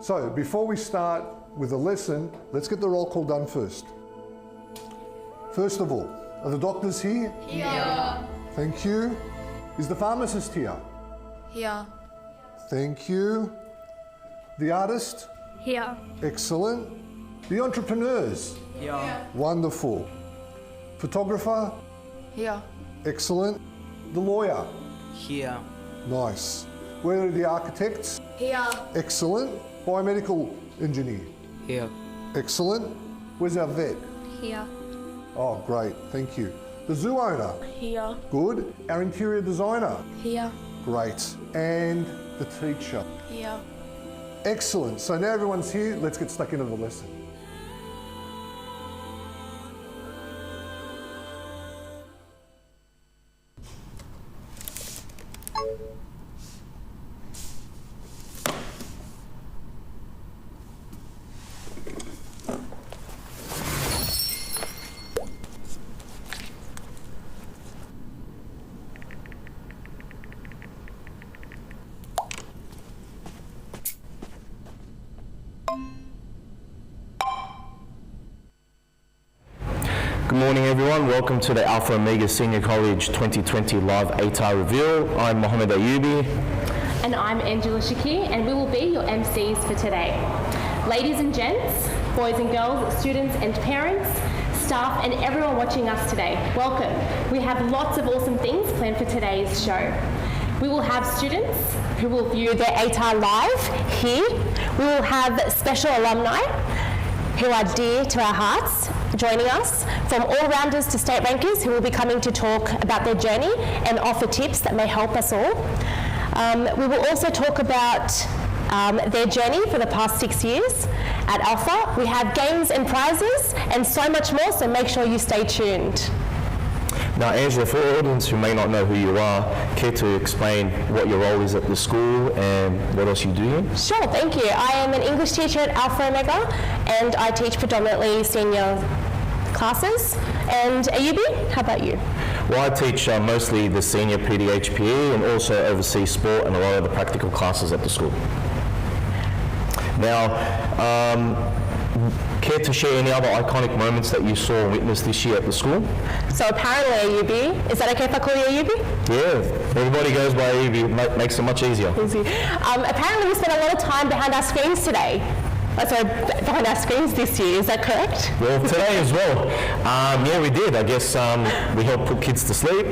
So, before we start with the lesson, let's get the roll call done first. First of all, are the doctors here? Here. Thank you. Is the pharmacist here? Here. Thank you. The artist? Here. Excellent. The entrepreneurs? Here. Wonderful. Photographer? Here. Excellent. The lawyer? Here. Nice. Where are the architects? Here. Excellent. Biomedical engineer? Here. Excellent. Where's our vet? Here. Oh, great. Thank you. The zoo owner? Here. Good. Our interior designer? Here. Great. And the teacher? Here. Excellent. So now everyone's here. Let's get stuck into the lesson. Good morning everyone, welcome to the Alpha Omega Senior College 2020 Live ATAR Reveal. I'm Mohammed Ayubi. And I'm Angela Shakir, and we will be your MCs for today. Ladies and gents, boys and girls, students and parents, staff and everyone watching us today, welcome. We have lots of awesome things planned for today's show. We will have students who will view their ATAR live here. We will have special alumni who are dear to our hearts joining us, from all-rounders to state rankers who will be coming to talk about their journey and offer tips that may help us all. We will also talk about their journey for the past 6 years at Alpha. We have games and prizes and so much more, so make sure you stay tuned. Now Angela, for our audience who may not know who you are, care to explain what your role is at the school and what else you do here? Sure, thank you. I am an English teacher at Alpha Omega and I teach predominantly senior classes. And Ayubi, how about you? Well, I teach mostly the senior PDHPE and also oversee sport and a lot of the practical classes at the school. Now, care to share any other iconic moments that you saw or witnessed this year at the school? So apparently Ayubi, is that okay if I call you Ayubi? Yeah, everybody goes by Ayubi, makes it much easier. Easy. Apparently we spent a lot of time behind our screens today. Sorry, behind our screens this year, is that correct? Well, today as well. Yeah, we did. I guess we helped put kids to sleep.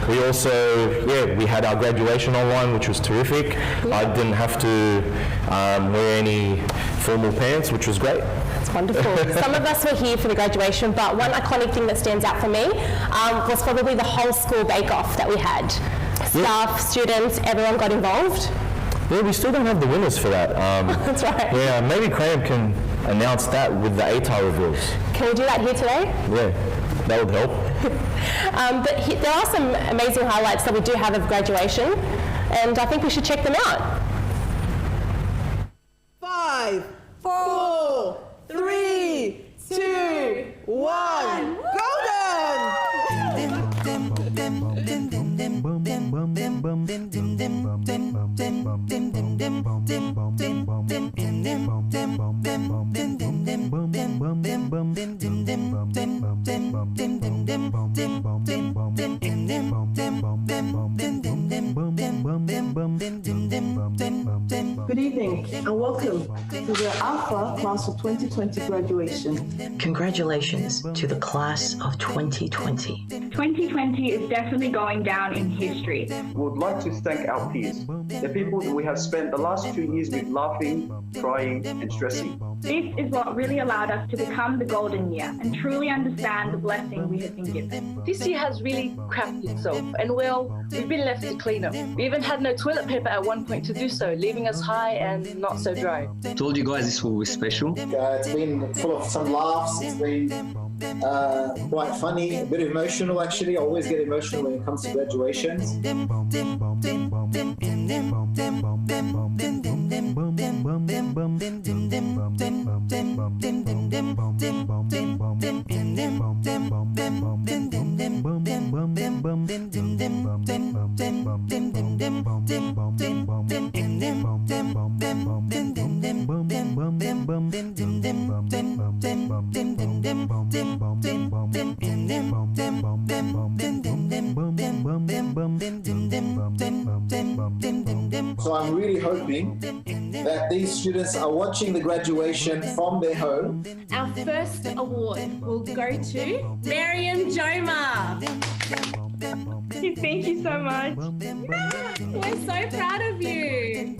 We also, we had our graduation online, which was terrific. Yeah. I didn't have to wear any formal pants, which was great. That's wonderful. Some of us were here for the graduation, but one iconic thing that stands out for me was probably the whole school bake-off that we had. Staff, students, everyone got involved. Yeah, we still don't have the winners for that. That's right. Yeah, maybe Graham can announce that with the ATAR reveals. Can we do that here today? Yeah, that would help. But there are some amazing highlights that we do have of graduation, and I think we should check them out. 5, 4, 3, 2, 1, golden! Good evening and welcome to the Alpha Class of 2020 graduation. Congratulations to the class of 2020. 2020 is definitely going down in history. We would like to thank our peers, the people that we have spent the last 2 years with laughing, crying and stressing. This is what really allowed us to become the golden year and truly understand the blessing we have been given. This year has really crapped itself, and well, we've been left to clean up. We even had no toilet paper at one point to do so, leaving us high and not so dry. Told you guys this will be special. It's been full of some laughs. It's been quite funny, a bit emotional actually. I always get emotional when it comes to graduations. So I'm really hoping that these students are watching the graduation from their home. Our first award will go to Miriam Joma. Thank you so much. We're so proud of you.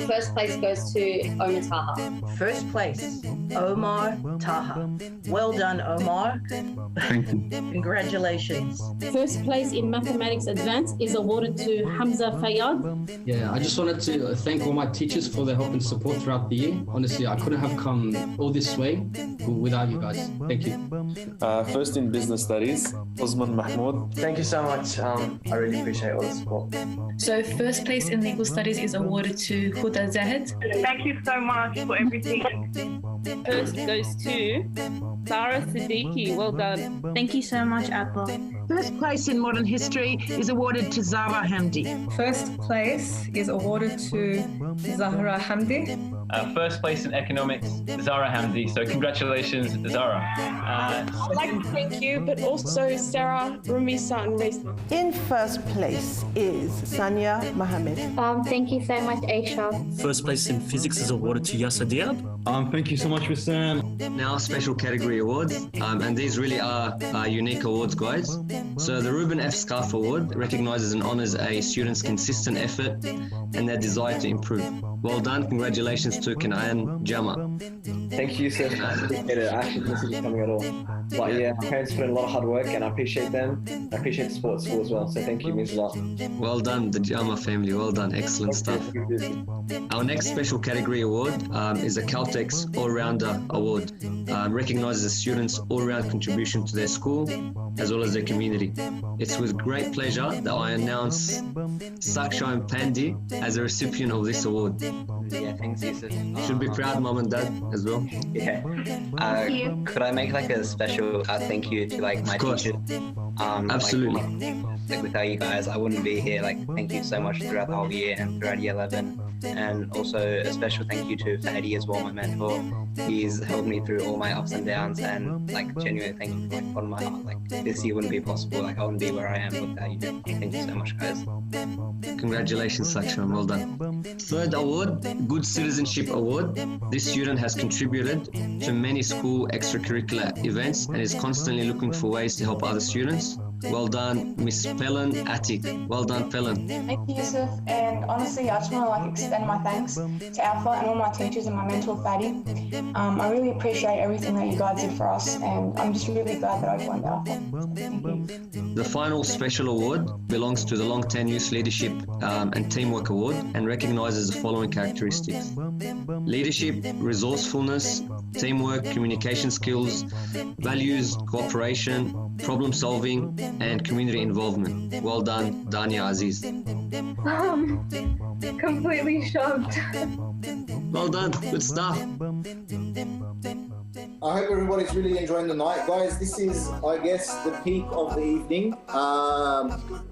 First place goes to Omar Taha. First place, Omar Taha. Well done, Omar. Thank you. Congratulations. First place in Mathematics Advanced is awarded to Hamza Fayyad. Yeah, I just wanted to thank all my teachers for their help and support throughout the year. Honestly, I couldn't have come all this way without you guys. Thank you. First in Business Studies, Osman Mahmoud. Thank you so much. I really appreciate all the support. So first place in Legal Studies is awarded to Huda Zahid. Thank you so much for everything. First goes to Sarah Siddiqui. Well done. Thank you so much, Apple. First place in Modern History is awarded to Zara Hamdi. First place is awarded to Zahra Hamdi. First place in Economics, Zara Hamdi. So congratulations, Zara. I'd like to thank you, but also Sarah, Rumisa and Risa. In first place is Sania Mohammed. Thank you so much, Aisha. First place in Physics is awarded to Yasser Diab. Thank you so much, Wissam. Now special category awards, and these really are unique awards, guys. So the Ruben F. Scarf Award recognizes and honors a student's consistent effort and their desire to improve. Well done, congratulations to Kanayan Jama. Thank you, sir. I appreciate it. I actually didn't see this coming at all. But yeah, my parents put in a lot of hard work and I appreciate them. I appreciate the support at school as well. So thank you, it means a lot. Well done, the Jama family. Well done, excellent stuff. Our next special category award is the Caltex All-Rounder Award. Recognizes a student's all-round contribution to their school as well as their community. It's with great pleasure that I announce Saksha Pandi as a recipient of this award. Yeah, thanks, Yusuf. Should be proud, mom and dad, as well. Yeah. Could I make like a special thank you to like my teachers? Absolutely. Like without you guys, I wouldn't be here. Like, thank you so much throughout the whole year and throughout year 11. And also a special thank you to Fadi as well, my mentor. He's helped me through all my ups and downs, and like genuinely thank you from like bottom of my heart. Like this year wouldn't be possible. Like I wouldn't be where I am without you. Thank you so much, guys. Congratulations, Sakshan. Well done. Third award, Good Citizenship Award. This student has contributed to many school extracurricular events and is constantly looking for ways to help other students. Well done, Miss Pelin Attic. Well done, Pelin. Thank you, Yusuf. And honestly, I just want to like extend my thanks to Alpha and all my teachers and my mentor, Fadi. I really appreciate everything that you guys did for us, and I'm just really glad that I joined Alpha. Thank you. The final special award belongs to the Long 10 Youth Leadership and Teamwork Award and recognizes the following characteristics: leadership, resourcefulness, teamwork, communication skills, values, cooperation, problem solving, and community involvement. Well done, Dania Aziz. Completely shocked. Well done, good stuff. I hope everybody's really enjoying the night. Guys, this is, I guess, the peak of the evening.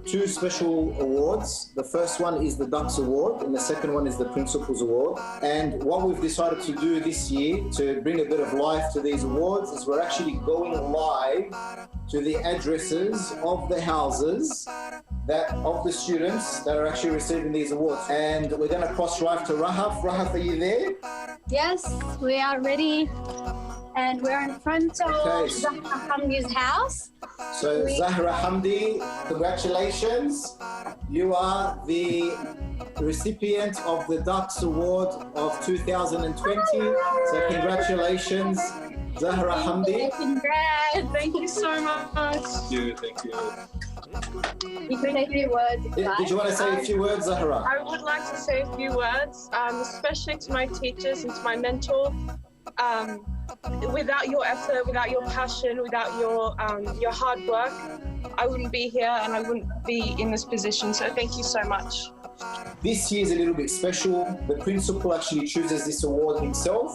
2 special awards. The first one is the Ducks Award and the second one is the Principals Award. And what we've decided to do this year to bring a bit of life to these awards is we're actually going live to the addresses of the houses of the students that are actually receiving these awards. And we're going to cross drive to Rahaf. Rahaf, are you there? Yes, we are ready. And we're in front of Zahra Hamdi's house. So Zahra Hamdi, congratulations. You are the recipient of the Ducks Award of 2020. So congratulations, Zahra Hamdi. Congrats. Thank you so much. Thank you. You can say a few words. Did you want to say a few words, Zahra? I would like to say a few words, especially to my teachers and to my mentor. Without your effort, without your passion, without your hard work, I wouldn't be here and I wouldn't be in this position. So thank you so much. This year is a little bit special. The principal actually chooses this award himself.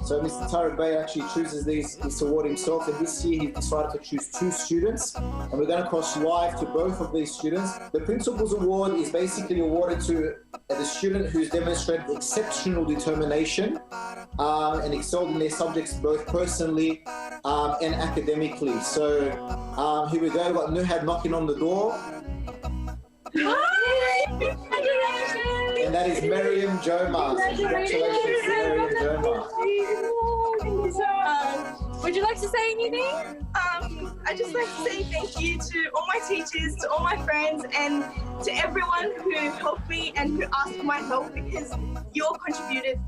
So Mr. Tariq Bey actually chooses this award himself, and this year he decided to choose 2 students, and we're going to cross live to both of these students. The Principal's Award is basically awarded to the student who's demonstrated exceptional determination and excelled in their subjects both personally and academically. So here we go, we've got Nuhad knocking on the door. Hi! And that is Miriam Joma. Congratulations to Miriam Joma. Would you like to say anything? I'd just like to say thank you to all my teachers, to all my friends, and to everyone who helped me and who asked for my help, because you all contributed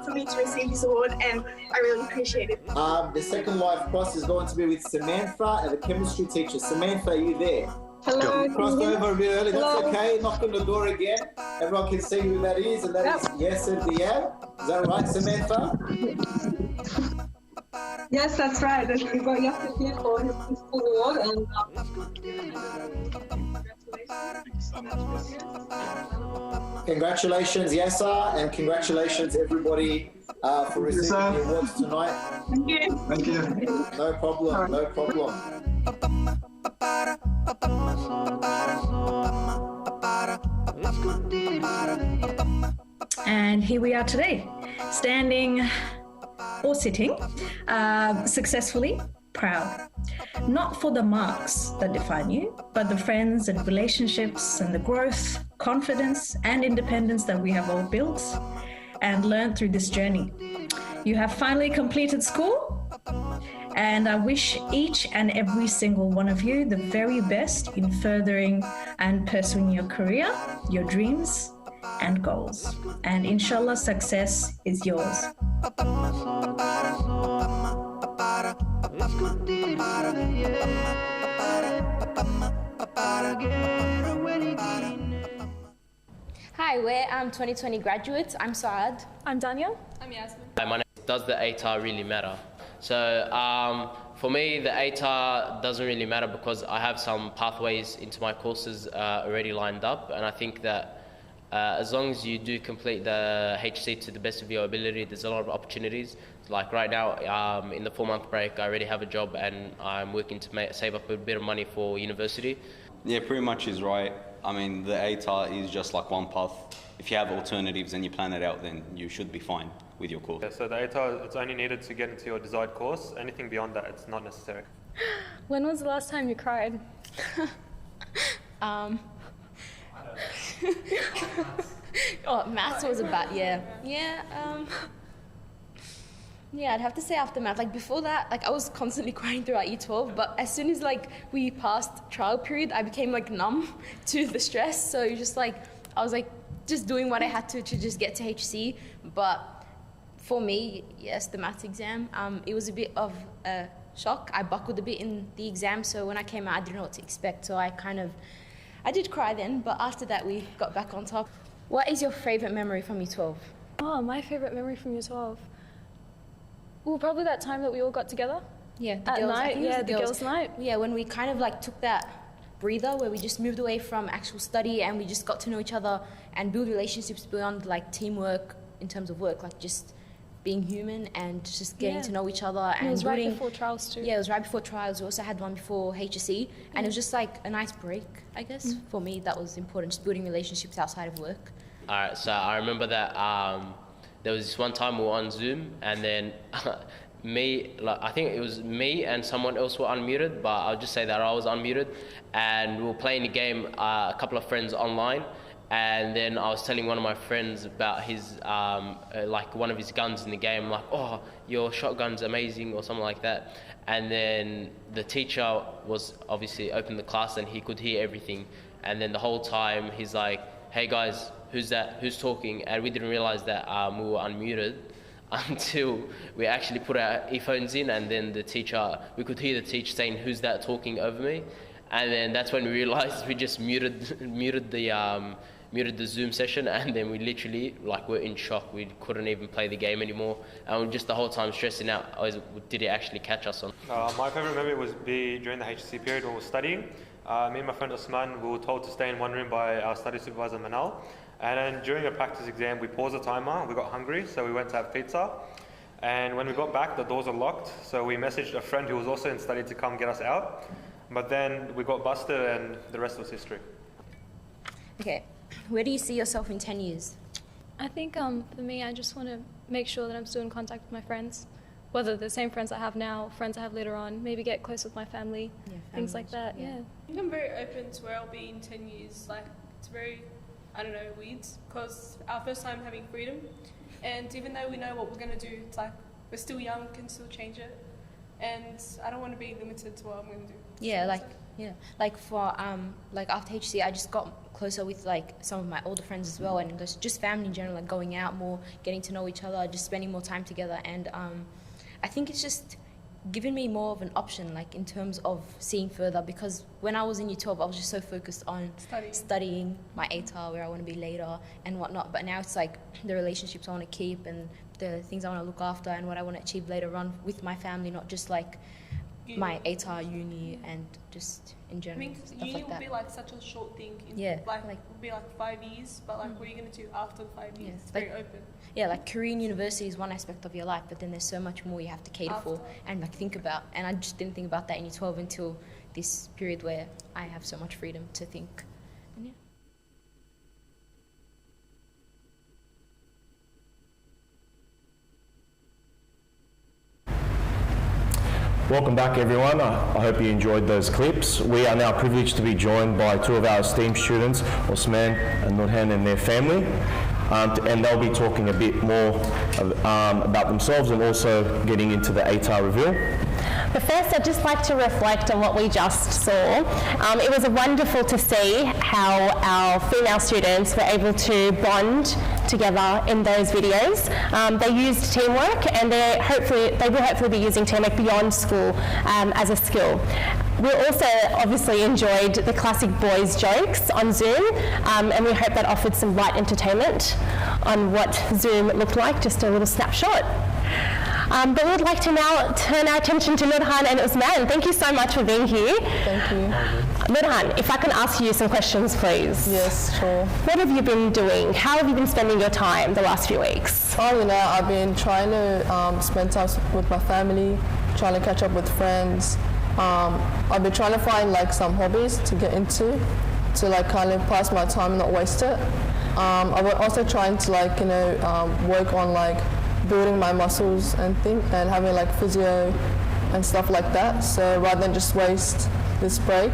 for me to receive this award, and I really appreciate it. The second live cross is going to be with Samantha and the chemistry teacher. Samantha, are you there? Hello. You crossed over a bit early, that's okay. Knock on the door again. Everyone can see who that is, and that is Yasser Diab. Is that right, Samantha? Yes, that's right. We got Yasser here for his principal award, and congratulations, Yasser, and congratulations everybody for receiving the awards tonight. Thank you. Thank you. No problem, no problem. And here we are today, standing or sitting successfully, proud. Not for the marks that define you, but the friends and relationships and the growth, confidence and independence that we have all built and learned through this journey. You have finally completed school, and I wish each and every single one of you the very best in furthering and pursuing your career, your dreams and goals. And inshallah, success is yours. Hi, we're 2020 graduates. I'm Saad. I'm Daniel. I'm Yasmin. Hi, my name is Does the ATAR really matter? So for me, the ATAR doesn't really matter because I have some pathways into my courses already lined up, and I think that as long as you do complete the HC to the best of your ability, there's a lot of opportunities. Like right now, in the 4-month break, I already have a job and I'm working to save up a bit of money for university. Yeah, pretty much is right. I mean, the ATAR is just like one path. If you have alternatives and you plan it out, then you should be fine with your course. Yeah, so the ATAR, it's only needed to get into your desired course. Anything beyond that, it's not necessary. When was the last time you cried? Oh, maths was about, yeah, I'd have to say after math. Like before that, like I was constantly crying throughout year 12, but as soon as like we passed trial period, I became like numb to the stress. So just like, I was like just doing what I had to just get to HC. But for me, yes, the maths exam, it was a bit of a shock. I buckled a bit in the exam, so when I came out, I didn't know what to expect. So I did cry then, but after that we got back on top. What is your favorite memory from year 12? Oh, my favorite memory from year 12? Well, probably that time that we all got together. Yeah, at night. Yeah, the girls' night. Yeah, when we kind of like took that breather where we just moved away from actual study and we just got to know each other and build relationships beyond like teamwork in terms of work, like just being human and just getting to know each other. And it was right before trials too. Yeah, it was right before trials. We also had one before HSC, and it was just like a nice break, I guess. For me, that was important, just building relationships outside of work. All right, so I remember that there was this one time we were on Zoom, and then I think it was me and someone else were unmuted, but I'll just say that I was unmuted, and we were playing a game, a couple of friends online, and then I was telling one of my friends about his, like one of his guns in the game, like, oh, your shotgun's amazing, or something like that. And then the teacher was obviously opened the class, and he could hear everything, and then the whole time he's like, hey guys, who's that? Who's talking? And we didn't realize that we were unmuted until we actually put our earphones in, and then we could hear the teacher saying, who's that talking over me? And then that's when we realized we just muted the Zoom session, and then we literally were in shock. We couldn't even play the game anymore, and we just the whole time stressing out, did it actually catch us on? My favorite memory was during the HSC period when we were studying. Me and my friend Osman, we were told to stay in one room by our study supervisor Manal. And then during a practice exam, we paused the timer. We got hungry, so we went to have pizza. And when we got back, the doors were locked. So we messaged a friend who was also in study to come get us out. But then we got busted, and the rest was history. Okay, where do you see yourself in 10 years? I think for me, I just want to make sure that I'm still in contact with my friends, whether the same friends I have now, friends I have later on, maybe get close with my family, things like that, yeah. I think I'm very open to where I'll be in 10 years. It's very, weird, because our first time having freedom, and even though we know what we're going to do, it's we're still young, can still change it, and I don't want to be limited to what I'm going to do. For after HC, I just got closer with some of my older friends as well, and just family in general, going out more, getting to know each other, just spending more time together, and I think it's just given me more of an option, in terms of seeing further, because when I was in Year 12, I was just so focused on studying my ATAR, where I want to be later and whatnot, but now it's the relationships I want to keep and the things I want to look after and what I want to achieve later on with my family, not just my ATAR, uni, and just in general. I mean, uni will be such a short thing. It will be 5 years, but what are you going to do after the 5 years? It's very open. Yeah, career in university is one aspect of your life, but then there's so much more you have to cater for and think about. And I just didn't think about that in Year 12 until this period where I have so much freedom to think. And yeah. Welcome back, everyone. I hope you enjoyed those clips. We are now privileged to be joined by two of our esteemed students, Osman and Nurhan, and their family. And they'll be talking a bit more about themselves and also getting into the ATAR reveal. But first, I'd just like to reflect on what we just saw. It was wonderful to see how our female students were able to bond together in those videos. They used teamwork, and they will hopefully be using teamwork beyond school as a skill. We also obviously enjoyed the classic boys jokes on Zoom, and we hope that offered some light entertainment on what Zoom looked like, just a little snapshot. But we would like to now turn our attention to Nurhan and Osman. Thank you so much for being here. Thank you. Nurhan, if I can ask you some questions, please. Yes, sure. What have you been doing? How have you been spending your time the last few weeks? I've been trying to spend time with my family, trying to catch up with friends. I've been trying to find some hobbies to get into, to kind of pass my time and not waste it. I've also trying to work on building my muscles and having physio and stuff like that. So rather than just waste this break,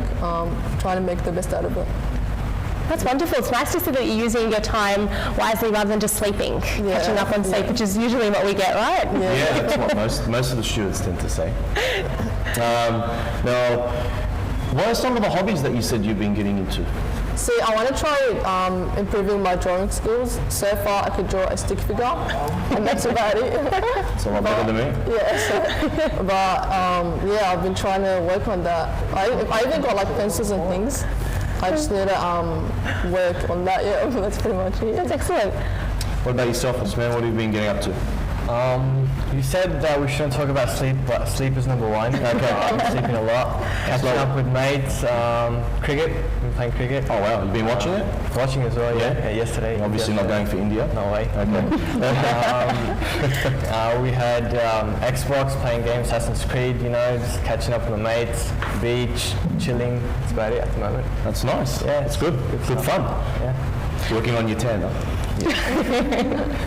trying to make the best out of it. That's wonderful. It's nice to see that you're using your time wisely rather than just sleeping, catching up on sleep, which is usually what we get, right? Yeah, that's what most of the students tend to say. Now, what are some of the hobbies that you said you've been getting into? See, I want to try improving my drawing skills. So far, I could draw a stick figure, and that's about it. It's a lot better than me. Yeah, but I've been trying to work on that. I even got pencils and things. I just need to work on that. Yeah, that's pretty much it. That's excellent. What about yourself, Osman? What have you been getting up to? You said that we shouldn't talk about sleep, but sleep is number one. Okay, I'm sleeping a lot. Catching up with mates, cricket. Been playing cricket. Oh wow, you've been watching it? Watching as well, yeah. Yesterday. Obviously not going for India. No way. Okay. We had Xbox, playing games, Assassin's Creed, just catching up with my mates, beach, chilling. That's about it at the moment. That's nice. Yeah, it's good. Good fun. Yeah. Working on your tan, though.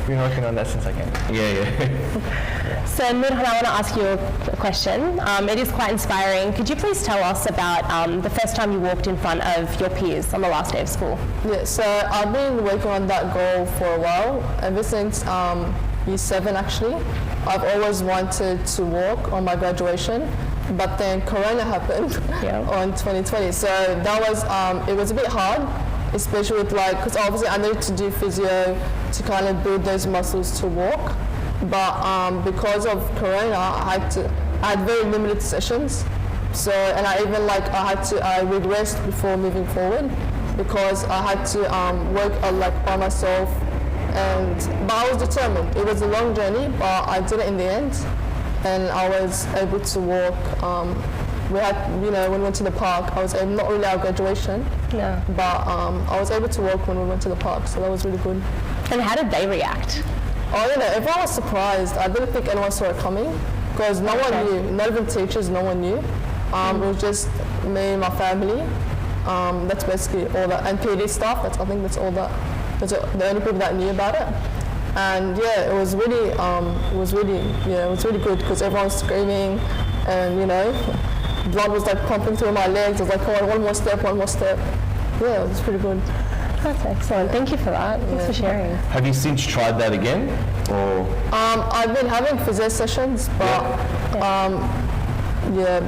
Been working on that since I came. Yeah. So Nurhan, I want to ask you a question. It is quite inspiring. Could you please tell us about the first time you walked in front of your peers on the last day of school? Yeah, so I've been working on that goal for a while, ever since year 7 actually. I've always wanted to walk on my graduation, but then Corona happened on 2020. So that was, it was a bit hard, especially with because obviously I needed to do physio to kind of build those muscles to walk. But because of Corona, I had very limited sessions. So, and I even I regressed before moving forward because I had to work by myself. But I was determined. It was a long journey, but I did it in the end. And I was able to walk. We had, when we went to the park, I was able, not really our graduation, but I was able to walk when we went to the park, so that was really good. And how did they react? Oh, everyone was surprised. I didn't think anyone saw it coming, because no one knew, not even teachers, no one knew. It was just me and my family. That's basically all that, and PD staff, I think that's all that, that's the only people that knew about it. And yeah, it was really good, because everyone was screaming, and blood was pumping through my legs. I was like, come on, one more step. Yeah, it was pretty good. That's excellent. Thank you for that. Thanks for sharing. Have you since tried that again, or? I've been having physio sessions, but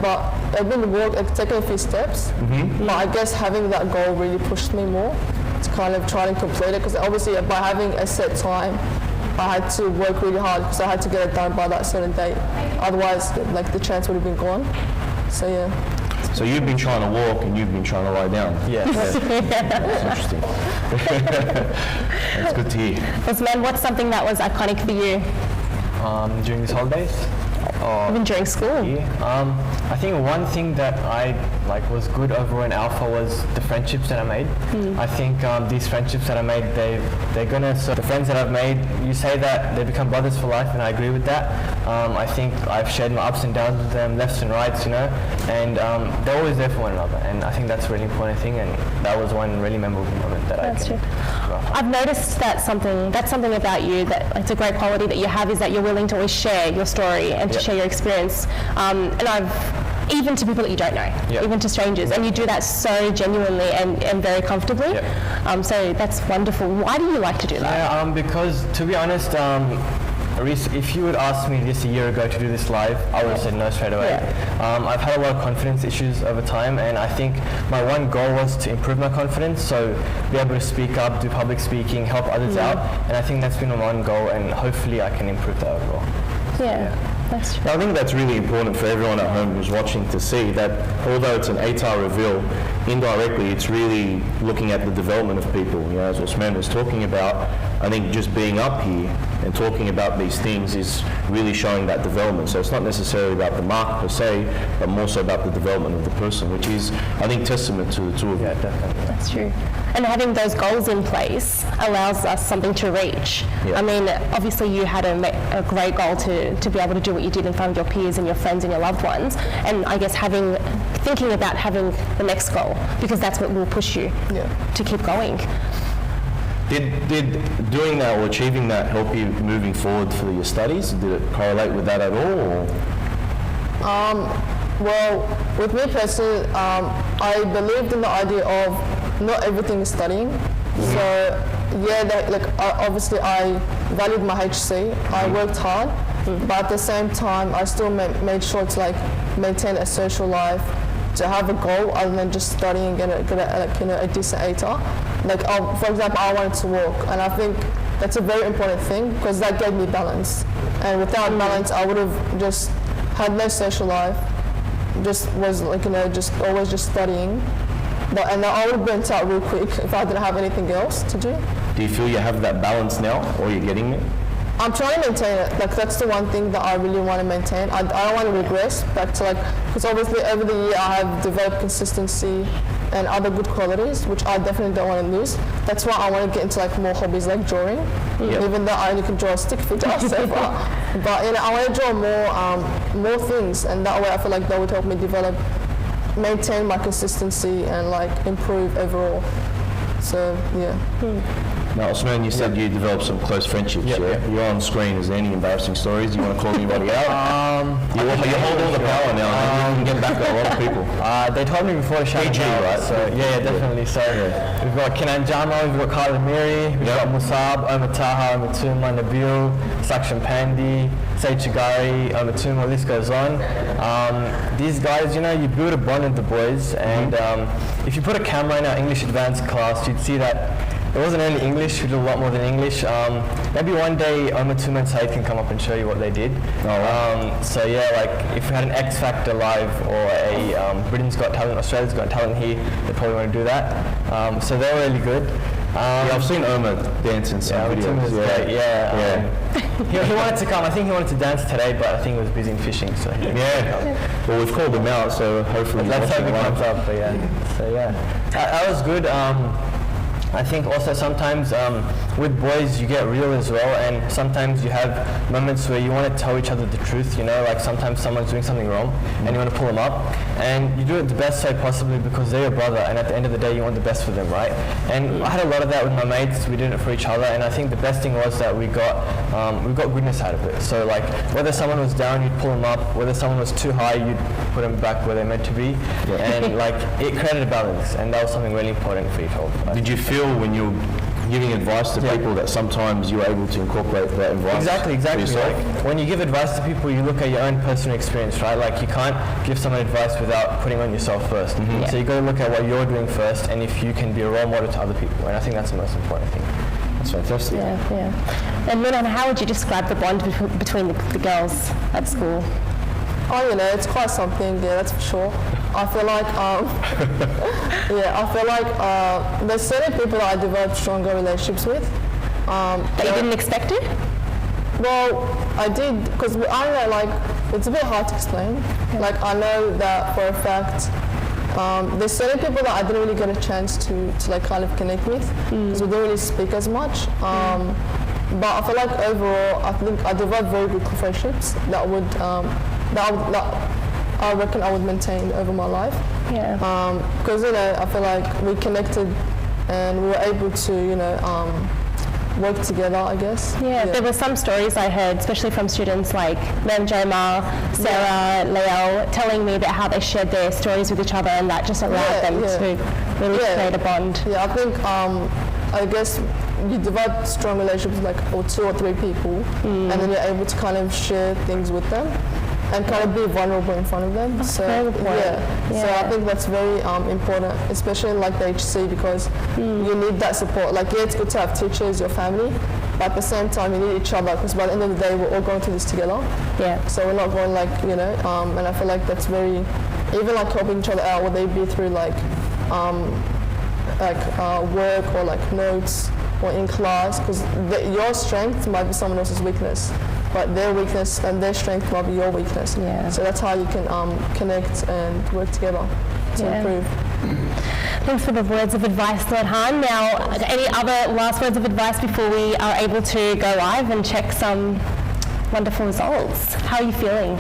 but I've been taking a few steps. But I guess having that goal really pushed me more to kind of try and complete it, because obviously by having a set time, I had to work really hard because I had to get it done by that certain date. Otherwise, the chance would have been gone. So yeah. So you've been trying to walk and you've been trying to lie down. Yeah. That's interesting. That's good to hear. Osman, what's something that was iconic for you? During these holidays? Even during school? Yeah. I think one thing that I was good overall in Alpha was the friendships that I made. I think these friendships that I made, they're gonna, so the friends that I've made, you say that they become brothers for life, and I agree with that. I think I've shared my ups and downs with them, lefts and rights, and they're always there for one another, and I think that's a really important thing, and that was one really memorable moment that That's true. I've noticed that's something about you, that it's a great quality that you have, is that you're willing to always share your story and to share your experience. And even to people that you don't know, even to strangers, and you do that so genuinely and very comfortably. So that's wonderful. Why do you like to do that? Yeah, because to be honest, if you would ask me just a year ago to do this live, I would have said no straight away. I've had a lot of confidence issues over time, and I think my one goal was to improve my confidence, so be able to speak up, do public speaking, help others out, and I think that's been my one goal, and hopefully I can improve that overall. That's true. I think that's really important for everyone at home who's watching to see that although it's an ATAR reveal, indirectly it's really looking at the development of people. As Osman was talking about, I think just being up here and talking about these things is really showing that development. So it's not necessarily about the mark per se, but more so about the development of the person, which is, I think, testament to the two of you. Definitely. That's true. And having those goals in place allows us something to reach. I mean, obviously you had a great goal to be able to do what you did in front of your peers and your friends and your loved ones, and I guess thinking about having the next goal, because that's what will push you to keep going. Did doing that or achieving that help you moving forward for your studies? Did it correlate with that at all? Or? Well, with me personally, I believed in the idea of not everything is studying. So obviously I valued my HC. I worked hard, but at the same time, I still made sure to maintain a social life, to have a goal other than just studying and get a decent ATAR. For example, I wanted to walk, and I think that's a very important thing because that gave me balance. And without balance, I would have just had no social life. Just was just always just studying. And I would have burnt out real quick if I didn't have anything else to do. Do you feel you have that balance now, or you're getting it? I'm trying to maintain it. Like that's the one thing that I really want to maintain. I don't want to regress back to because obviously over the year I have developed consistency and other good qualities, which I definitely don't want to lose. That's why I want to get into more hobbies like drawing, even though I only can draw a stick figure so far. But I want to draw more things, and that way I feel like that would help me maintain my consistency and improve overall. So yeah. Now, Osman, you said you developed some close friendships. You're on screen. Is there any embarrassing stories? Do you want to call anybody out? You hold all the power now. You can get back at a lot of people. They told me before to shut it down, right? So yeah, definitely. So we've got Kenan Jama, we've got Khalid Miri, we've got Musab, Omar Taha, Matuma, Nabil, Saksham Pandi, Said Chagari, Matuma, list goes on. These guys, you build a bond with the boys, and if you put a camera in our English advanced class, you'd see that it wasn't only English, we did a lot more than English. Maybe one day Matuma and Said can come up and show you what they did. So yeah, if we had an X Factor live or a Britain's Got Talent, Australia's Got Talent here, they probably want to do that. So they were really good. I've seen Omar dance in some videos. He wanted to come. I think he wanted to dance today, but I think he was busy fishing. So well, we've called him out, so hopefully let's hope he comes up. But that was good. I think also sometimes with boys you get real as well, and sometimes you have moments where you want to tell each other the truth, sometimes someone's doing something wrong and you want to pull them up, and you do it the best way possibly because they're your brother, and at the end of the day you want the best for them, right? And I had a lot of that with my mates. We did it for each other, and I think the best thing was that we got goodness out of it. So whether someone was down, you'd pull them up, whether someone was too high, you'd put them back where they're meant to be, and it created a balance, and that was something really important for each other. Did you feel when you're giving advice to people that sometimes you're able to incorporate that advice? Exactly. When you give advice to people, you look at your own personal experience, right? You can't give someone advice without putting on yourself first. So you got to look at what you're doing first, and if you can be a role model to other people, and I think that's the most important thing. That's fantastic. Yeah. And Minan, how would you describe the bond between the girls at school? Oh, it's quite something. Yeah, that's for sure. I feel like, there's certain people that I developed stronger relationships with. That you didn't expect it? Well, I did, because I know, it's a bit hard to explain. I know that for a fact, there's certain people that I didn't really get a chance to kind of connect with, because we didn't really speak as much. But I feel like overall, I think I developed very good friendships that I reckon I would maintain over my life. Yeah. Because I feel like we connected and we were able to work together, I guess. Yeah, there were some stories I heard, especially from students like Mem Joma, Sarah, Leo, telling me about how they shared their stories with each other, and that just allowed them to really create a bond. Yeah, I think I guess you develop strong relationships with 2 or 3 people, and then you're able to kind of share things with them and kind of be vulnerable in front of them. That's so yeah. So I think that's very important, especially in the HC, because you need that support. It's good to have teachers, your family, but at the same time you need each other, because by the end of the day we're all going through this together. Yeah. So we're not going and I feel like that's very, even helping each other out, whether they be through work or notes or in class, because your strength might be someone else's weakness, but their weakness and their strength might be your weakness. Yeah. So that's how you can connect and work together to improve. Thanks for the words of advice, Lord Han. Now, any other last words of advice before we are able to go live and check some wonderful results? How are you feeling?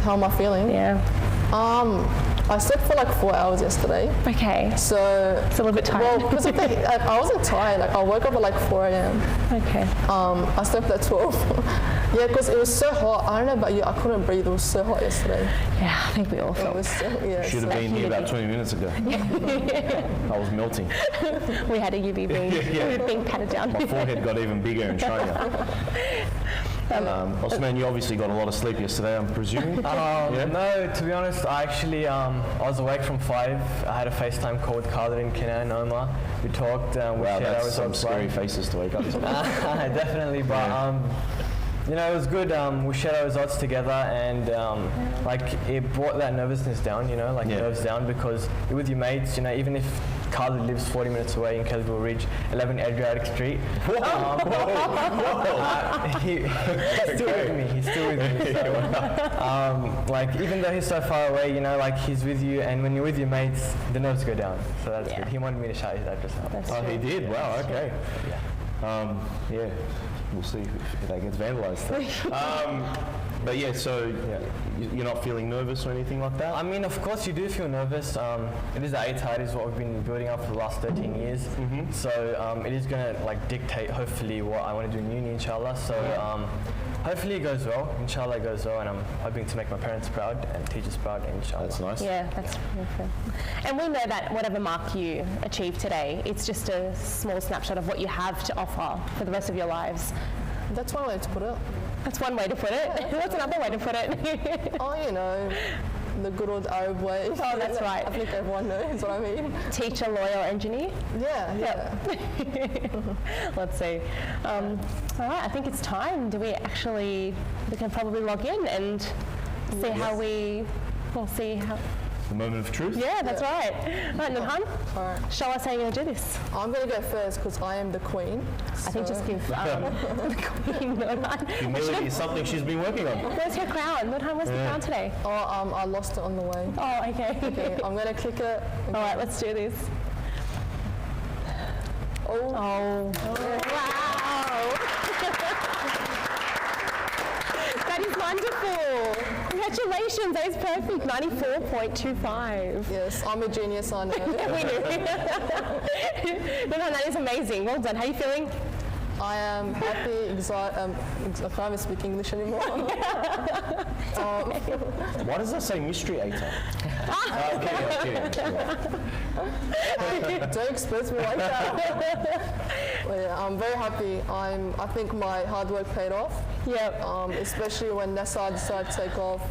How am I feeling? Yeah. I slept for 4 hours yesterday. Okay. So it's a little bit tired. Well, because I wasn't tired. I woke up at 4 a.m. Okay. I slept at 12. Yeah, because it was so hot. I don't know about you. I couldn't breathe. It was so hot yesterday. Yeah, I think we all felt. It was should have been here about 20 minutes ago. I was melting. We had a UV beam. We were being patted down. My forehead got even bigger and shinier. Osman, you obviously got a lot of sleep yesterday, I'm presuming? No, to be honest, I actually I was awake from 5. I had a FaceTime call with Khalid and Kenan and Omar. We talked. Wow, that's some scary faces to wake up to. Definitely, but You know, it was good. We shared our results together, and like it brought that nervousness down. You know, like nerves down, because you're with your mates. You know, even if Carly lives 40 minutes away in Kellyville Ridge, 11 Adriatic Street. He's still with me. He's still with me. So, like even though he's so far away, you know, like he's with you, and when you're with your mates, the nerves go down. So that's good. He wanted me to shout his address out. Oh, he did. Wow. Okay. Yeah. We'll see if that gets vandalised. But yeah, so you're not feeling nervous or anything like that? I mean, of course you do feel nervous. It is the ATAR, it is what we've been building up for the last 13 years. So it is going to like dictate hopefully what I want to do in uni, inshallah. So hopefully it goes well. Inshallah it goes well, and I'm hoping to make my parents proud and teachers proud, inshallah. That's nice. Yeah, that's beautiful. And we know that whatever mark you achieve today, it's just a small snapshot of what you have to offer for the rest of your lives. That's one way to put it. That's one way to put it. What's another way to put it? Oh, you know, the good old Arab way. Oh, that's right. I think everyone knows what I mean. Teacher, lawyer, engineer? Yeah. Let's see. All right, I think it's time. We can probably log in and see how we'll see how... The moment of truth? Yeah, that's right. Right, Nurhan, show us how you're going to do this. I'm going to go first because I am the queen. I think just give the queen Nurhan. Humility is something she's been working on. Where's her crown? Nurhan, where's the crown today? Oh, I lost it on the way. Oh, okay. Okay, I'm going to click it. All right, let's do this. Oh. Wow. That is wonderful. Congratulations, that is perfect. 94.25. Yes, I'm a genius, I know. We knew. No, that is amazing. Well done. How are you feeling? I am happy, excited. I can't even speak English anymore. Why does that say mystery ATAR? Don't expose me like that. Well, yeah, I'm very happy. I think my hard work paid off. Yeah. Especially when Nessa decided to take off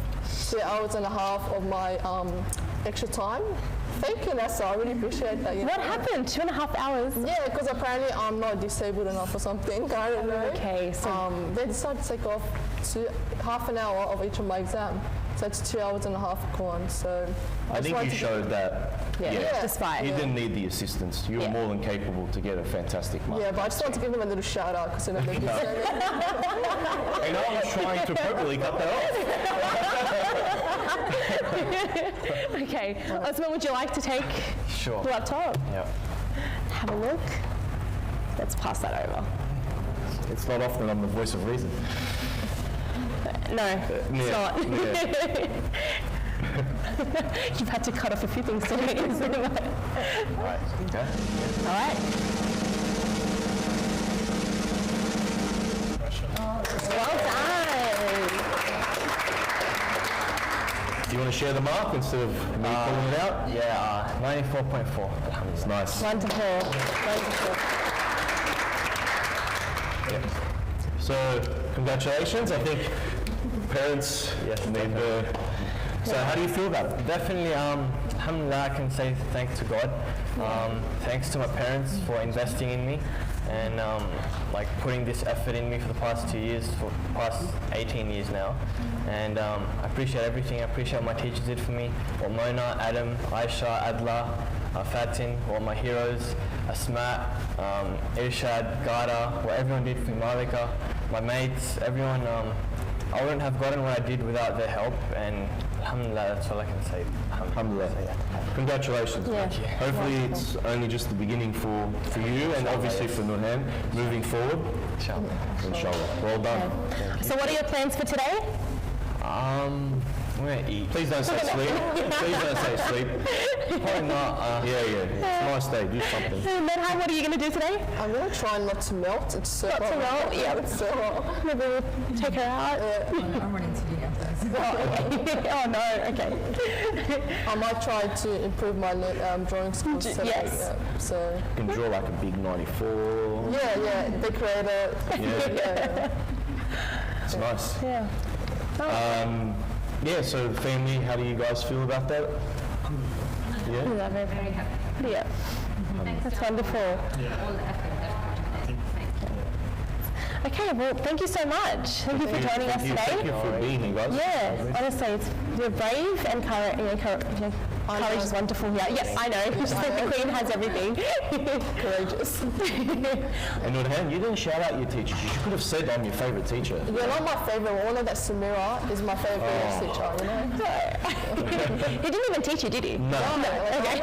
2 hours and a half of my extra time. Thank you, Nessa. I really appreciate that. What happened? 2.5 hours? Yeah, because apparently I'm not disabled enough or something. I don't know. Okay, so they decided to take off half an hour of each of my exam. So it's 2 hours and a half gone. So I think you showed that. Despite. You didn't need the assistance. You were more than capable to get a fantastic mark. Yeah, but I just want to give them a little shout out because they did say that. And I was trying to appropriately cut that off. Okay, Osman, would you like to take Sure. the laptop? Yeah. Have a look. Let's pass that over. It's not often I'm the voice of reason. No, it's not. Yeah. You've had to cut off a few things today. Right. Okay. All right. Well done. Do you want to share the mark instead of me pulling it out? Yeah, 94.4. It's nice. Wonderful. So, congratulations. I think parents need the... So how do you feel about it? Definitely, alhamdulillah, I can say thanks to God. Thanks to my parents for investing in me and like putting this effort in me for the past 2 years, for the past 18 years now. And I appreciate everything. I appreciate what my teachers did for me. What Mona, Adam, Aisha, Adla, Fatin, all my heroes, Asmat, Irshad, Gada, what everyone did for me, Malika, my mates, everyone. I wouldn't have gotten what I did without their help, and alhamdulillah, that's all I can say. Alhamdulillah. Congratulations. Yeah. Hopefully it's only just the beginning for you and obviously for Nurhan moving forward. Inshallah. Well done. So what are your plans for today? I'm gonna eat. Please don't say sleep. Please don't say sleep. Probably not. It's a nice day. Do something. Nurhan, what are you going to do today? I'm going to try not to melt. It's so hot. Not to melt? Yeah. It's so hot. Maybe we'll take her out. I'm running to the after. Oh no, okay. I might try to improve my drawing skills today. Yes. So You can draw like a big 94. yeah, decorator. Yeah. It's nice. Yeah. Yeah, so family, how do you guys feel about that? Yeah? Yeah, very happy. Yeah. That's wonderful. Okay, well, thank you so much. Thank you for joining us today. Thank you for being here, guys. Yeah, honestly, you're brave and courage is wonderful here. Yes, I know. The Queen has everything. Courageous. And Nurhan, you didn't shout out your teachers. You could have said I'm your favourite teacher. You're not my favourite. One of that Samira is my favourite teacher, you know? He didn't even teach you, did he? No. Okay.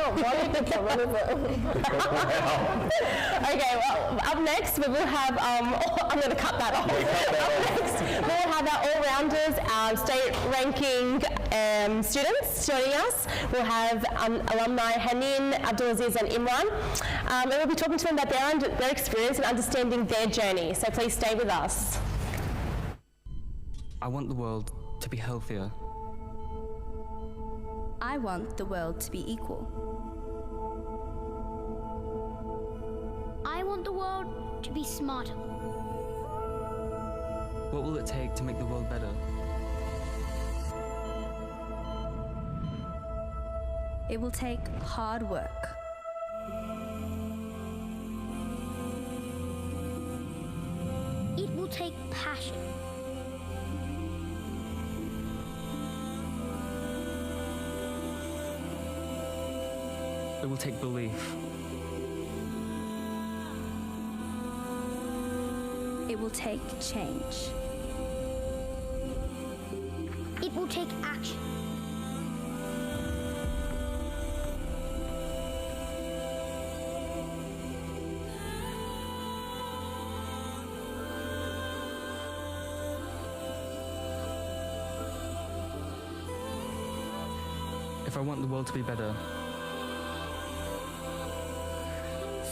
Okay, well, up next we will have, I'm going to cut that off. Up next, we will have our all-rounders, state ranking students joining us. We'll have alumni Hanin, Abdulaziz and Imran. And we'll be talking to them about their experience and understanding their journey. So please stay with us. I want the world to be healthier. I want the world to be equal. I want the world to be smarter. What will it take to make the world better? It will take hard work. It will take passion. It will take belief. It will take change. It will take action. If I want the world to be better,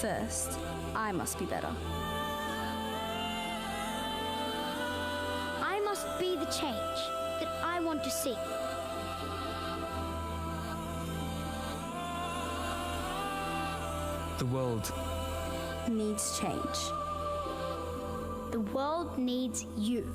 first, I must be better. I must be the change that I want to see. the world needs change. The world needs you.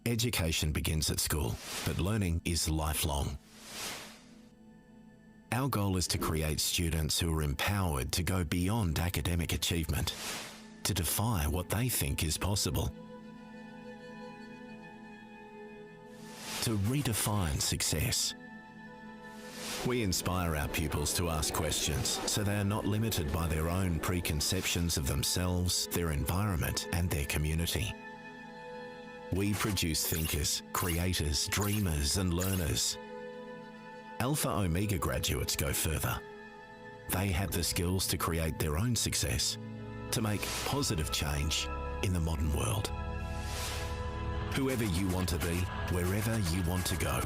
Education begins at school, but learning is lifelong. Our goal is to create students who are empowered to go beyond academic achievement, to defy what they think is possible, to redefine success. We inspire our pupils to ask questions so they are not limited by their own preconceptions of themselves, their environment, and their community. We produce thinkers, creators, dreamers, and learners. Alpha Omega graduates go further. They have the skills to create their own success, to make positive change in the modern world. Whoever you want to be, wherever you want to go,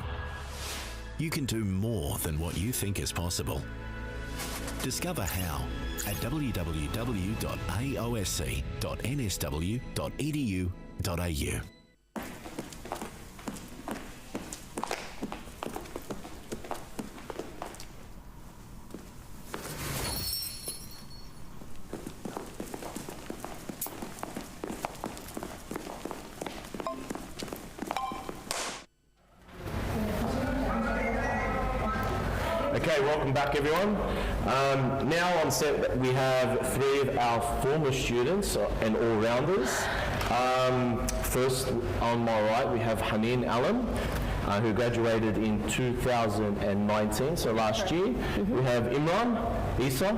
you can do more than what you think is possible. Discover how at www.aosc.nsw.edu.au. Okay, welcome back everyone. Now on set we have three of our former students and all-rounders. First on my right we have Hanin Alam, who graduated in 2019, so last year. We have Imran Isa,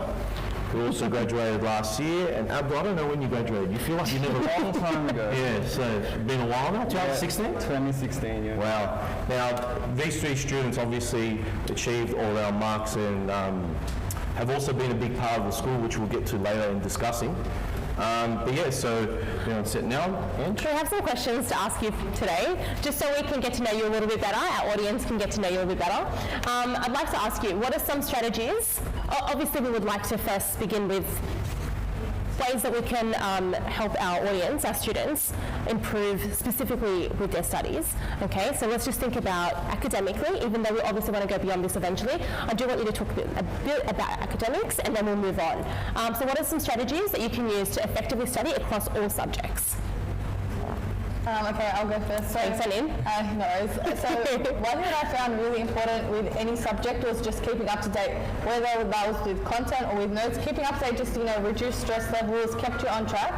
who also graduated last year, and Abdul, I don't know when you graduated. You feel like you never... A long time ago. Yeah, so it's been a while now, 2016? 2016, yeah. Wow. Now, these three students obviously achieved all our marks and have also been a big part of the school, which we'll get to later in discussing. But yeah, so we're on set now. And We have some questions to ask you today, just so we can get to know you a little bit better, our audience can get to know you a little bit better. I'd like to ask you, what are some strategies? Obviously, we would like to first begin with ways that we can help our audience, our students, improve specifically with their studies. Okay, so let's just think about academically, even though we obviously want to go beyond this eventually. I do want you to talk a bit about academics, and then we'll move on. So what are some strategies that you can use to effectively study across all subjects? Okay, I'll go first. So, thanks, Anin. No worries. So one thing I found really important with any subject was just keeping up to date, whether that was with content or with notes. Keeping up to date just, reduced stress levels, kept you on track.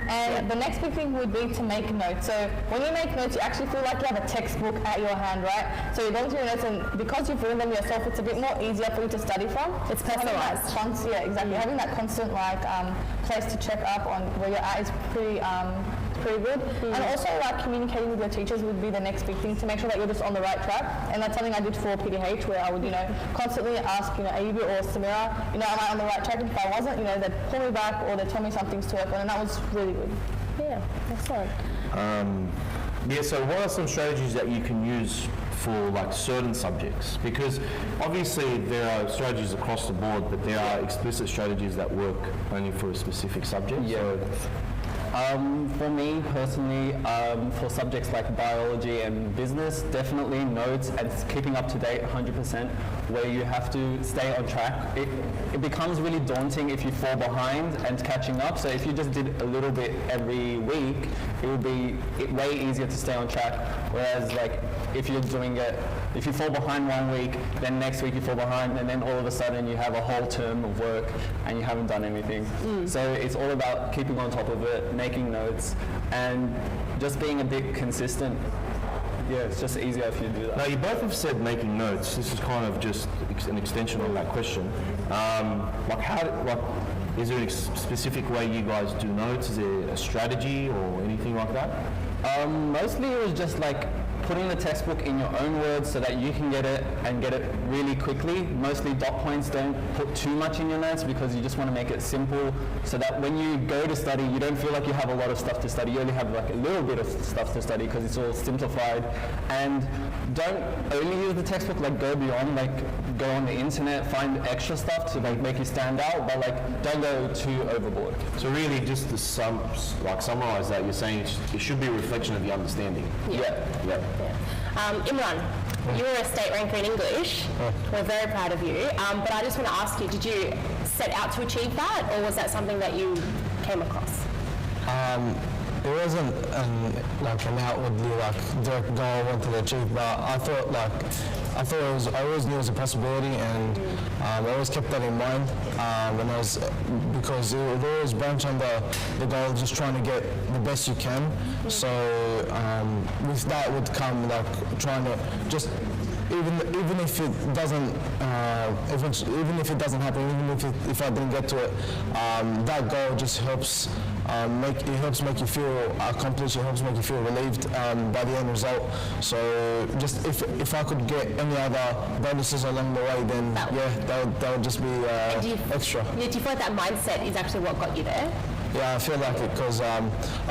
And the next big thing would be to make notes. So when you make notes, you actually feel like you have a textbook at your hand, right? So you're going through your notes, and because you've written them yourself, it's a bit more easier for you to study from. It's personalized. Yeah, exactly. Having that constant place to check up on where you're at is pretty good. And also communicating with your teachers would be the next big thing to make sure that you're just on the right track. And that's something I did for PDH, where I would constantly ask Ayubi or Samira, am I on the right track? And if I wasn't, they'd pull me back or they'd tell me some things to work on, and that was really good. Yeah, excellent. So what are some strategies that you can use for certain subjects? Because obviously there are strategies across the board, but there are explicit strategies that work only for a specific subject. Yeah. For me personally, for subjects like biology and business, definitely notes and keeping up to date 100%, where you have to stay on track. It becomes really daunting if you fall behind and catching up. So if you just did a little bit every week, it would be way easier to stay on track. Whereas if you're doing it, if you fall behind 1 week, then next week you fall behind, and then all of a sudden you have a whole term of work and you haven't done anything. So it's all about keeping on top of it, making notes, and just being a bit consistent. Yeah, it's just easier if you do that. Now, you both have said making notes. This is kind of just an extension of that question. Is there a specific way you guys do notes? Is there a strategy or anything like that? Mostly it was just putting the textbook in your own words so that you can get it and get it really quickly. Mostly dot points, don't put too much in your notes because you just want to make it simple so that when you go to study, you don't feel like you have a lot of stuff to study. You only have a little bit of stuff to study because it's all simplified. And don't only use the textbook, go beyond, go on the internet, find extra stuff to make you stand out, but don't go too overboard. So really just to summarize that, you're saying it should be a reflection of your understanding. Yeah. Imran, you were a state ranker in English. We're very proud of you. But I just want to ask you, did you set out to achieve that, or was that something that you came across? It wasn't an outwardly direct goal I wanted to achieve, but I thought I always knew it was a possibility, and I always kept that in mind. Because it would always branch under the goal of just trying to get the best you can. So with that would come trying to just even if it doesn't even if it doesn't happen, even if I didn't get to it, that goal just helps make you feel accomplished. It helps make you feel relieved by the end result. So just if I could get any other bonuses along the way, then that would just be extra. Do you feel like that mindset is actually what got you there? Yeah, I feel like it because I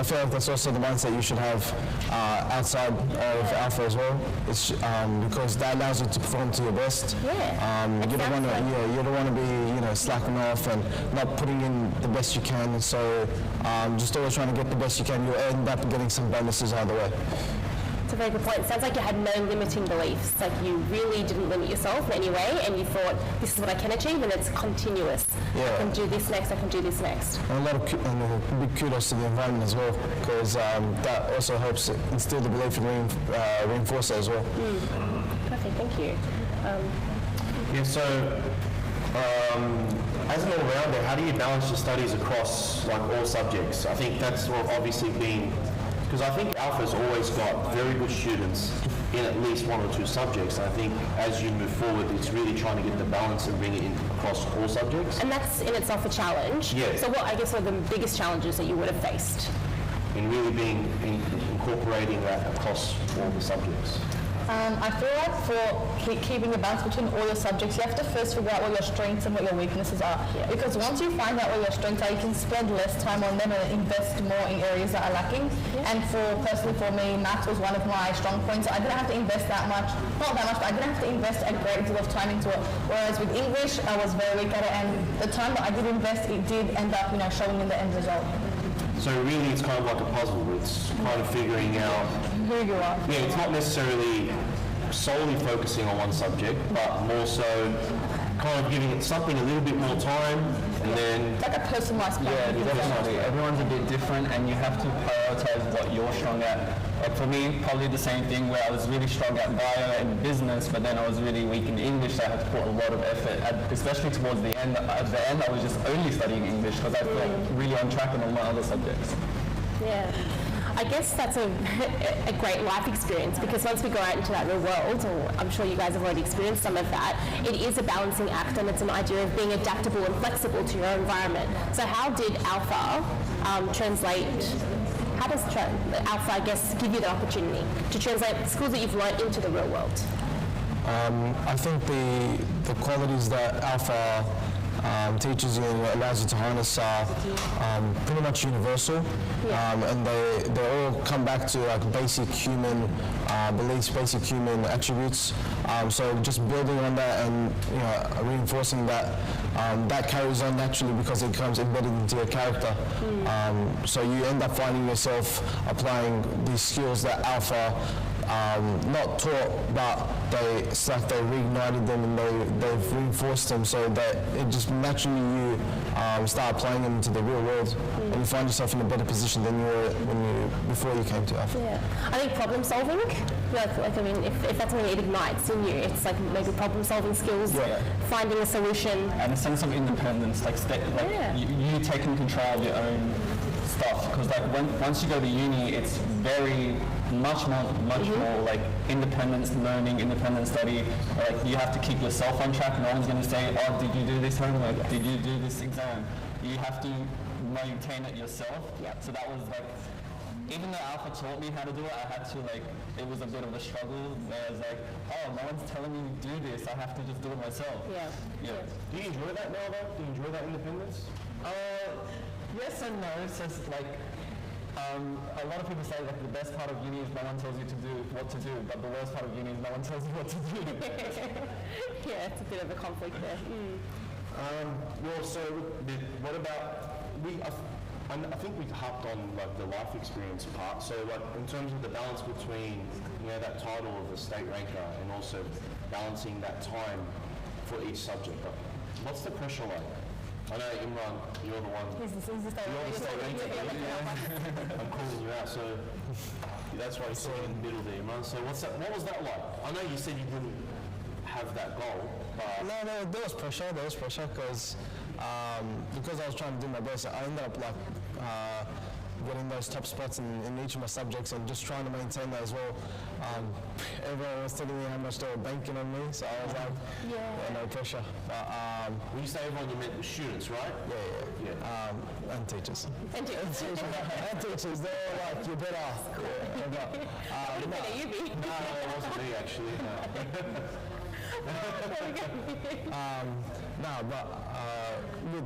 feel like that's also the mindset you should have outside of Alpha as well. It's because that allows you to perform to your best. You don't want to be slacking off and not putting in the best you can. So just always trying to get the best you can. You'll end up getting some bonuses either way. It's a very good point. It sounds like you had no limiting beliefs. You really didn't limit yourself in any way, and you thought, this is what I can achieve, and it's continuous. Yeah. I can do this next, I can do this next. And a big kudos to the environment as well, because that also helps instill the belief and reinforce it as well. Perfect, thank you. As an all-rounder, how do you balance your studies across all subjects? I think that's obviously been, because I think Alpha's always got very good students in at least one or two subjects. I think as you move forward, it's really trying to get the balance and bring it in across all subjects. And that's in itself a challenge. Yeah. So what, I guess, are the biggest challenges that you would have faced? In really incorporating that across all the subjects. I feel like for keeping a balance between all your subjects, you have to first figure out what your strengths and what your weaknesses are. Because once you find out what your strengths are, you can spend less time on them and invest more in areas that are lacking. And personally for me, maths was one of my strong points. I didn't have to invest that much, not that much, but I didn't have to invest a great deal of time into it. Whereas with English, I was very weak at it, and the time that I did invest, it did end up, showing in the end result. So really it's kind of like a puzzle. It's kind of figuring out who you are. Yeah, it's not necessarily solely focusing on one subject, but more so kind of giving it something a little bit more time, and then... It's like a personalised plan. Yeah, definitely. Everyone's a bit different, and you have to prioritise what you're strong at. Like for me, probably the same thing where I was really strong at bio and business, but then I was really weak in English, so I had to put a lot of effort, especially towards the end. At the end, I was just only studying English because I felt really on track in all my other subjects. Yeah. I guess that's a great life experience, because once we go out into that real world, or I'm sure you guys have already experienced some of that, it is a balancing act, and it's an idea of being adaptable and flexible to your environment. So how did Alpha translate? How does Alpha, I guess, give you the opportunity to translate the skills that you've learned into the real world? I think the qualities that Alpha teaches you and allows you to harness are pretty much universal, and they all come back to like basic human beliefs, basic human attributes. So just building on that and reinforcing that, that carries on naturally because it becomes embedded into your character. So you end up finding yourself applying these skills that Alpha not taught, but it's like they reignited them and they've reinforced them, so that it just naturally you start applying them into the real world, and you find yourself in a better position than you were before you came to Alpha. Yeah, I think problem solving, if that's something it ignites in you, it's like maybe problem solving skills, finding a solution, and a sense of independence, you taking control of your own stuff. Because once you go to uni, it's very much more like independence learning, independent study. Like you have to keep yourself on track. No one's going to say, "Oh, did you do this homework? Did you do this exam?" You have to maintain it yourself. So that was like, even though Alpha taught me how to do it, I had to it was a bit of a struggle where I was like, oh, no one's telling me to do this, I have to just do it myself. Do you enjoy that now though? Do you enjoy that independence? Yes and no. It's just a lot of people say the best part of uni is no one tells you what to do, but the worst part of uni is no one tells you what to do. Yeah, it's a bit of a conflict there. Well, so what about I think we hopped on the life experience part. So in terms of the balance between that title of a state ranker and also balancing that time for each subject, what's the pressure like? I know Imran, you're the one. You're the state ranker. I'm calling you out, so that's why you're sitting in the middle there, Imran. So what was that like? I know you said you didn't have that goal, but no, there was pressure because I was trying to do my best. I ended up getting those top spots in each of my subjects and just trying to maintain that as well. Everyone was telling me how much they were banking on me, so I was like, no pressure. But when you say everyone, you meant the students, right? Yeah. And teachers. And teachers, they're all like, you better. No, it wasn't me actually.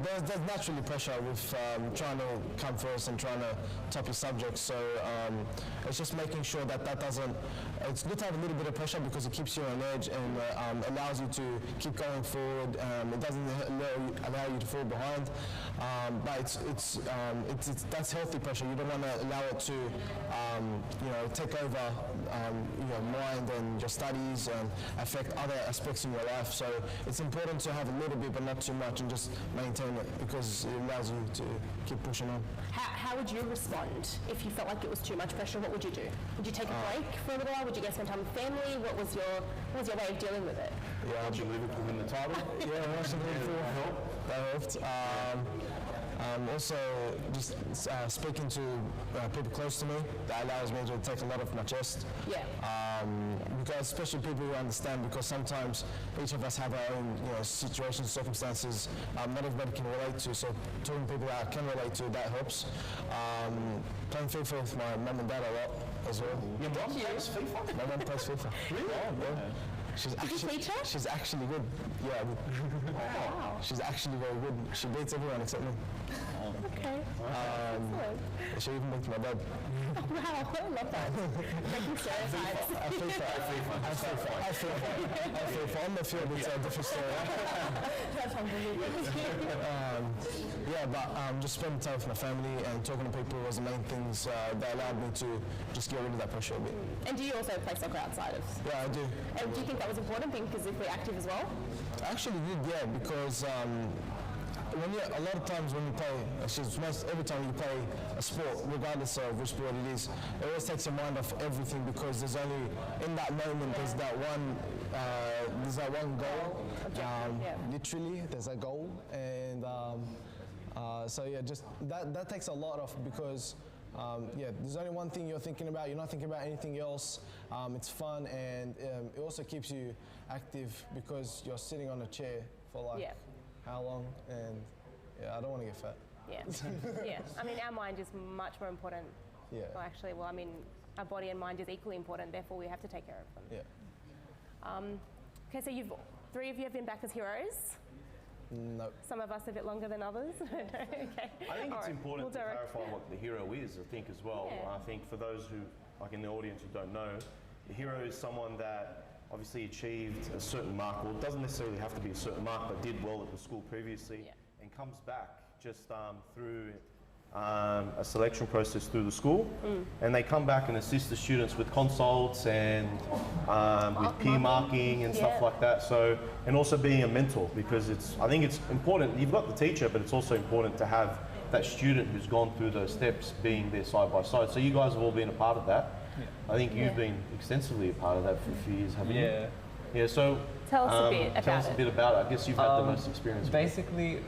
There's naturally pressure with trying to come first and trying to top your subjects. So it's just making sure that doesn't. It's good to have a little bit of pressure because it keeps you on edge and allows you to keep going forward. It doesn't allow you to fall behind. But that's healthy pressure. You don't want to allow it to take over your mind and your studies and affect other aspects in your life. So it's important to have a little bit but not too much and just maintain it because it allows you to keep pushing on. How would you respond if you felt like it was too much pressure? What would you do? Would you take a break for a little while? Would you go spend time with family? What was your way of dealing with it? Yeah, did you Liverpool win the title? Yeah, watching Liverpool. That helped. Also, just speaking to people close to me, that allows me to take a lot off my chest. Because especially people who understand, because sometimes each of us have our own situations, circumstances, not everybody can relate to, so talking to people that I can relate to, that helps. Playing FIFA with my mum and dad a lot as well. Your mom plays FIFA? My mom plays FIFA. Really? Yeah. She's actually good. Yeah. Wow. She's actually very good. She beats everyone except me. Okay. She even beats my dad. Wow, I love that. Breaking stereotypes. I FIFA. On the field, it's a different story. That's unbelievable. Yeah, but just spending time with my family and talking to people was the main things that allowed me to just get rid of that pressure a bit. And do you also play soccer outside of? Yeah, I do. And do you think that was important, being physically active as well? I actually did, yeah, because a lot of times when you play, every time you play a sport, regardless of which sport it is, it always takes your mind off everything because there's only, in that moment, there's that one goal. Literally, there's a goal, and so yeah, just that takes a lot off because. There's only one thing you're thinking about. You're not thinking about anything else. It's fun, and it also keeps you active because you're sitting on a chair for how long? And I don't want to get fat. Yeah, yeah. I mean, our mind is much more important. Yeah. Well, actually, our body and mind is equally important. Therefore, we have to take care of them. Yeah. Okay, so three of you have been back as heroes. No. Some of us a bit longer than others. Okay. I think it's important to clarify what the hero is, I think, as well. Yeah. I think for those who, like in the audience who don't know, the hero is someone that obviously achieved a certain mark, or it doesn't necessarily have to be a certain mark, but did well at the school previously, and comes back just through a selection process through the school, and they come back and assist the students with consults and with peer marking and stuff like that. So, and also being a mentor, because I think it's important. You've got the teacher, but it's also important to have that student who's gone through those steps being there side by side. So you guys have all been a part of that. I think you've been extensively a part of that for a few years, haven't you? Yeah. So tell us a bit about it. Tell us a bit about it. I guess you've had the most experience. Basically,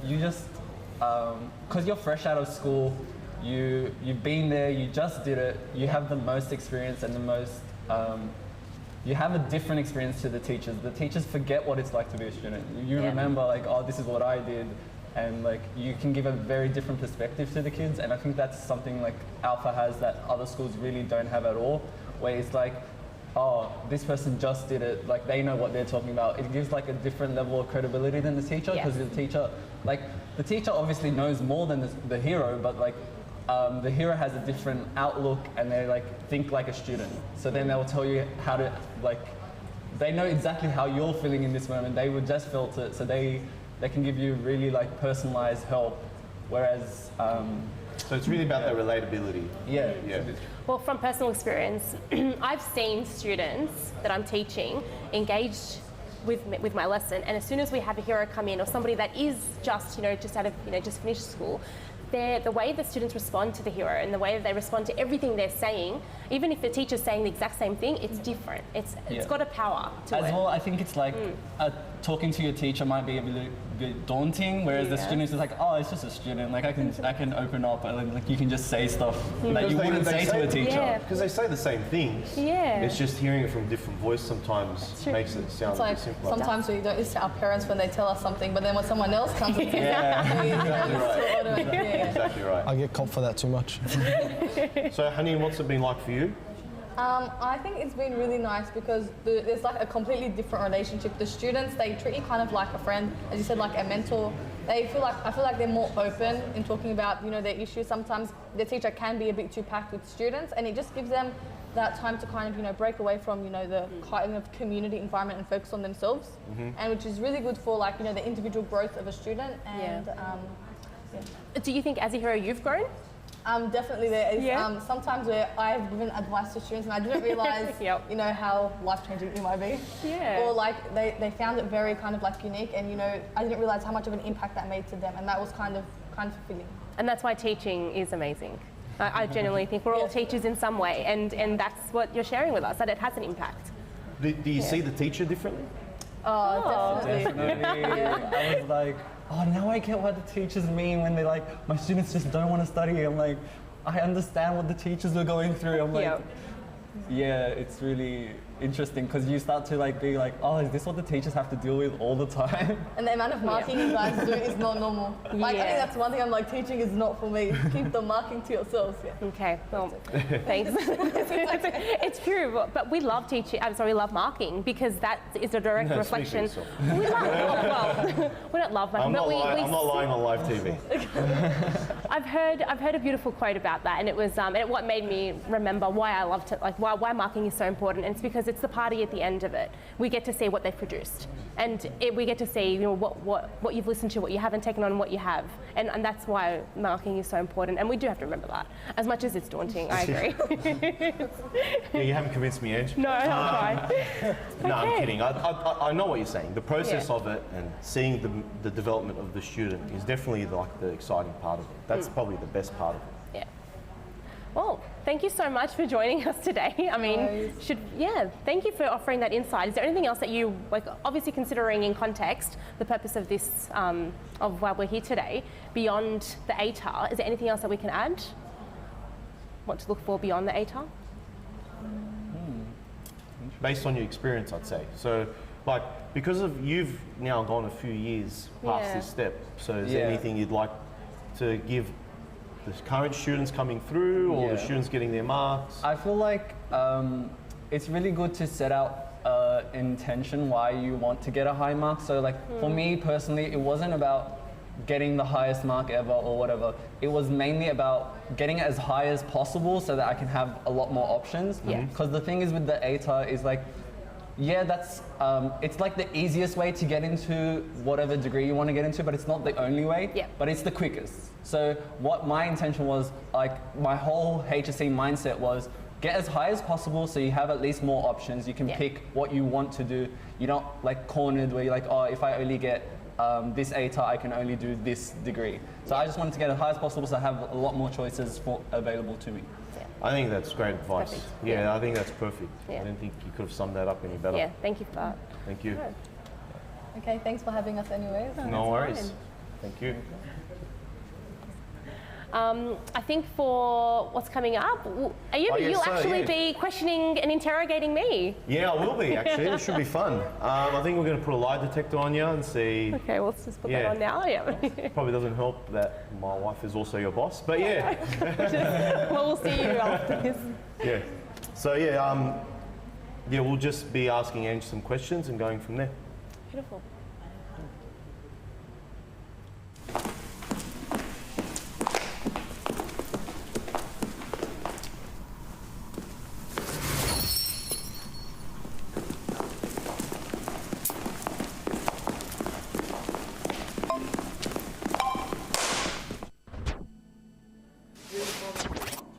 you just because you're fresh out of school, you've been there, you just did it, you have the most experience and the most, you have a different experience to the teachers. The teachers forget what it's like to be a student. You remember like, oh, this is what I did, and like you can give a very different perspective to the kids, and I think that's something like Alpha has that other schools really don't have at all, where it's like, oh, this person just did it, like they know what they're talking about. It gives like a different level of credibility than the teacher, because the teacher obviously knows more than the hero, but like the hero has a different outlook and they like think like a student. So then they'll tell you how to, like, they know exactly how you're feeling in this moment. They would just felt it, so they can give you really like personalized help. Whereas so it's really about the relatability. Yeah. Well, from personal experience, I've seen students that I'm teaching engaged with my lesson, and as soon as we have a hero come in or somebody that is just just finished school, the way the students respond to the hero and the way that they respond to everything they're saying, even if the teacher's saying the exact same thing, it's different. It's got a power to it. As well, I think it's like talking to your teacher might be a bit daunting, whereas the student is like, oh, it's just a student. Like I can open up and like you can just say stuff that you wouldn't say to a teacher. Because they say the same things. Yeah. It's just hearing it from a different voice sometimes makes it sound a bit simpler. Sometimes we don't listen to our parents when they tell us something, but then when someone else comes and Exactly right. I get caught for that too much. So, Haneen, what's it been like for you? I think it's been really nice because there's like a completely different relationship. The students, they treat you kind of like a friend, as you said, like a mentor. I feel like they're more open in talking about their issues. Sometimes the teacher can be a bit too packed with students, and it just gives them that time to kind of break away from the kind of community environment and focus on themselves, and which is really good for the individual growth of a student. And Do you think as a hero you've grown? Definitely there is sometimes where I've given advice to students and I didn't realise how life-changing it might be. Or like they found it very kind of like unique, and I didn't realise how much of an impact that made to them, and that was kind of fulfilling. And that's why teaching is amazing. I genuinely think we're all teachers in some way, and that's what you're sharing with us, that it has an impact. Do you see the teacher differently? Oh, definitely. I was like, oh, now I get what the teachers mean when they're like, my students just don't want to study. I'm like, I understand what the teachers are going through. I'm like, Yeah, it's really interesting because you start to like be like, oh, is this what the teachers have to deal with all the time? And the amount of marking you guys do is not normal. Like, I think that's one thing I'm like, teaching is not for me. Keep the marking to yourselves. Yeah. Okay, well, thanks. It's true, but we love teaching. I'm sorry, we love marking because that is a direct reflection. We love, well, we don't love marking, but I'm not lying on live TV. I've heard a beautiful quote about that, and it was and what made me remember why I loved it, like why marking is so important. And it's because it's the party at the end of it. We get to see what they've produced, and we get to see what you've listened to, what you haven't taken on, what you have, and that's why marking is so important. And we do have to remember that, as much as it's daunting. I agree. Yeah, you haven't convinced me, Ange. No, I'm fine. No, I'm kidding. I know what you're saying. The process of it and seeing the development of the student is definitely the exciting part of it. That's probably the best part of it. Yeah. Well, thank you so much for joining us today. I mean, thank you for offering that insight. Is there anything else that you, like, obviously considering in context the purpose of this, of why we're here today, beyond the ATAR, is there anything else that we can add? What to look for beyond the ATAR? Based on your experience, I'd say. So, like, because you've now gone a few years past this step, so is there anything you'd like to give the current students coming through or the students getting their marks? I feel like it's really good to set out intention why you want to get a high mark. So like for me personally, it wasn't about getting the highest mark ever or whatever. It was mainly about getting it as high as possible so that I can have a lot more options. Because the thing is with the ATAR is like, that's it's like the easiest way to get into whatever degree you want to get into, but it's not the only way, but it's the quickest. So what my intention was, like my whole HSC mindset was get as high as possible so you have at least more options. You can pick what you want to do. You're not like cornered where you're like, oh, if I only get this ATAR, I can only do this degree. So I just wanted to get as high as possible so I have a lot more choices available to me. I think that's great advice. Perfect. I think that's perfect. I don't think you could have summed that up any better. Yeah, thank you for that. Thank you. Okay, thanks for having us anyways. No worries. Thank you. I think for what's coming up, you'll actually be questioning and interrogating me. Yeah, I will be actually. It should be fun. I think we're going to put a lie detector on you and see. Okay, well, let's just put that on now. Yeah. Probably doesn't help that my wife is also your boss, but yeah. Well, we'll see you after this. Yeah. So we'll just be asking Ange some questions and going from there. Beautiful.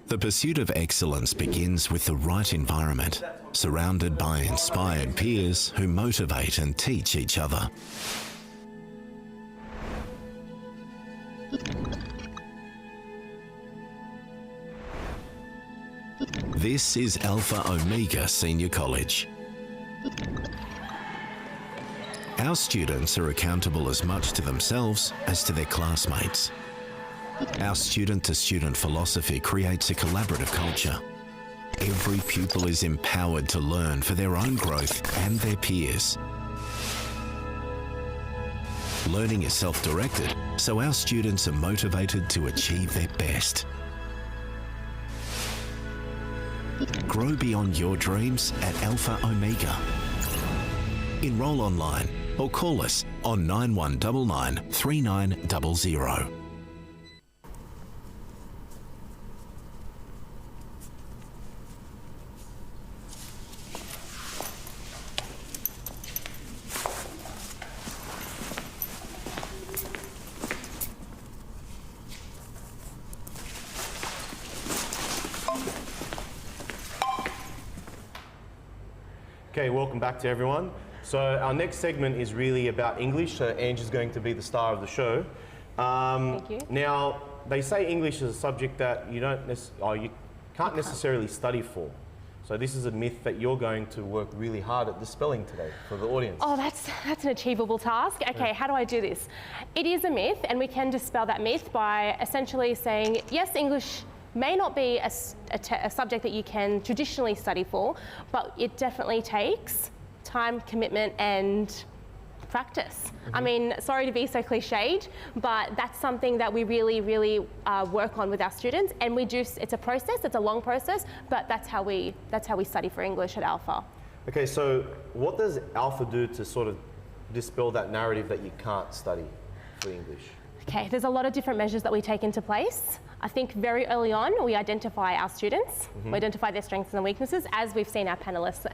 The pursuit of excellence begins with the right environment, surrounded by inspired peers who motivate and teach each other. This is Alpha Omega Senior College. Our students are accountable as much to themselves as to their classmates. Our student-to-student philosophy creates a collaborative culture. Every pupil is empowered to learn for their own growth and their peers. Learning is self-directed, so our students are motivated to achieve their best. Grow beyond your dreams at Alpha Omega. Enroll online or call us on 9199 3900. Okay, welcome back to everyone. So our next segment is really about English, so Ange is going to be the star of the show. Thank you. Now, they say English is a subject that you can't necessarily study for. So this is a myth that you're going to work really hard at dispelling today for the audience. Oh, that's an achievable task. Okay, how do I do this? It is a myth, and we can dispel that myth by essentially saying, yes, English may not be a subject that you can traditionally study for, but it definitely takes time, commitment, and practice. I mean, sorry to be so cliched, but that's something that we really, really work on with our students, and we do. It's a process. It's a long process, but that's how we study for English at Alpha. Okay, so what does Alpha do to sort of dispel that narrative that you can't study for English? Okay, there's a lot of different measures that we take into place. I think very early on we identify our students, we identify their strengths and weaknesses, as we've seen our panellists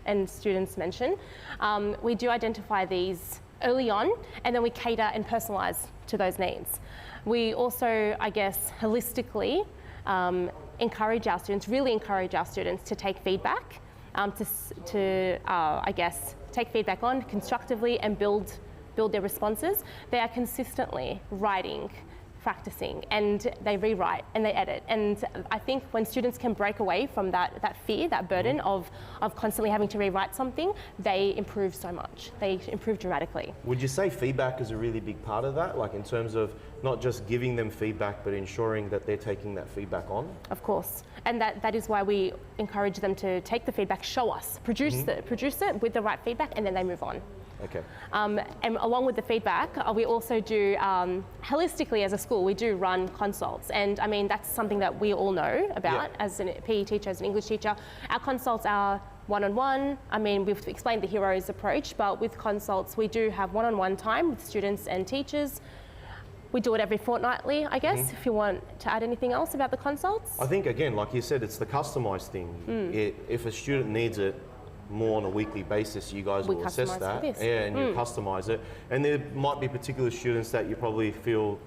and students mention. We do identify these early on, and then we cater and personalise to those needs. We also, I guess, holistically encourage our students, really encourage our students to take feedback, I guess, take feedback on constructively and build their responses. They are consistently writing, practicing, and they rewrite and they edit. And I think when students can break away from that fear, that burden of constantly having to rewrite something, they improve so much. They improve dramatically. Would you say feedback is a really big part of that? Like in terms of not just giving them feedback, but ensuring that they're taking that feedback on? Of course. And that is why we encourage them to take the feedback, show us, produce it with the right feedback, and then they move on. Okay. And along with the feedback, we also do, holistically as a school, we do run consults. And I mean, that's something that we all know about as a PE teacher, as an English teacher. Our consults are one-on-one. I mean, we've explained the heroes approach, but with consults, we do have one-on-one time with students and teachers. We do it every fortnightly, I guess, if you want to add anything else about the consults. I think, again, like you said, it's the customised thing. If a student needs it more on a weekly basis, you guys will assess that. And you customise it. And there might be particular students that you probably feel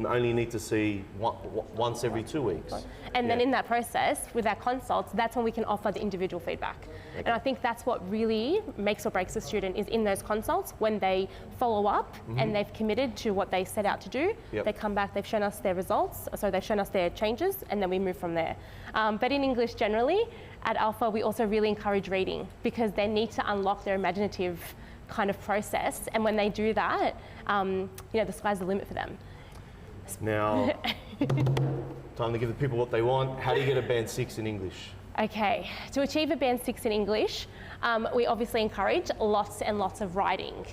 only need to see once every 2 weeks. And then in that process, with our consults, that's when we can offer the individual feedback. And I think that's what really makes or breaks a student, is in those consults, when they follow up and they've committed to what they set out to do, they come back, they've shown us their results, so they've shown us their changes, and then we move from there. But in English generally, at Alpha, we also really encourage reading, because they need to unlock their imaginative kind of process. And when they do that, you know, the sky's the limit for them. Now, time to give the people what they want. How do you get a band 6 in English? Okay, to achieve a band 6 in English, we obviously encourage lots and lots of writing.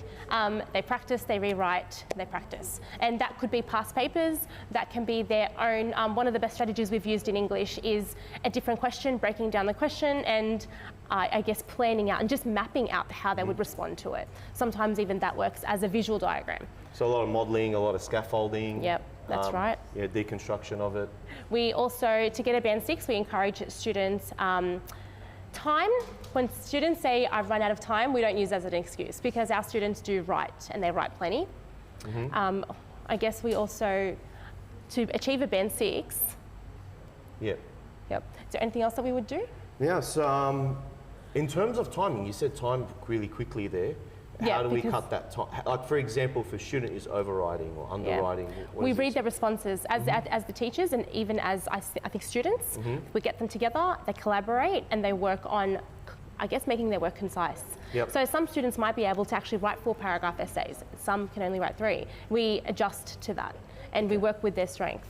They practice, they rewrite, they practice. And that could be past papers, that can be their own. One of the best strategies we've used in English is a different question, breaking down the question, and I guess planning out and just mapping out how they would respond to it. Sometimes even that works as a visual diagram. So a lot of modelling, a lot of scaffolding. Yep, that's right. Yeah, deconstruction of it. We also, to get a band 6, we encourage students time. When students say, I've run out of time, we don't use as an excuse, because our students do write, and they write plenty. I guess we also, to achieve a band 6. Yep. Is there anything else that we would do? Yes. In terms of timing, you said time really quickly there. How do we cut that time? Like, for example, if a student is overriding or underwriting, we read their responses as the teachers, and even as I think students. We get them together, they collaborate, and they work on, I guess, making their work concise. So some students might be able to actually write 4-paragraph essays. Some can only write 3. We adjust to that, and we work with their strength.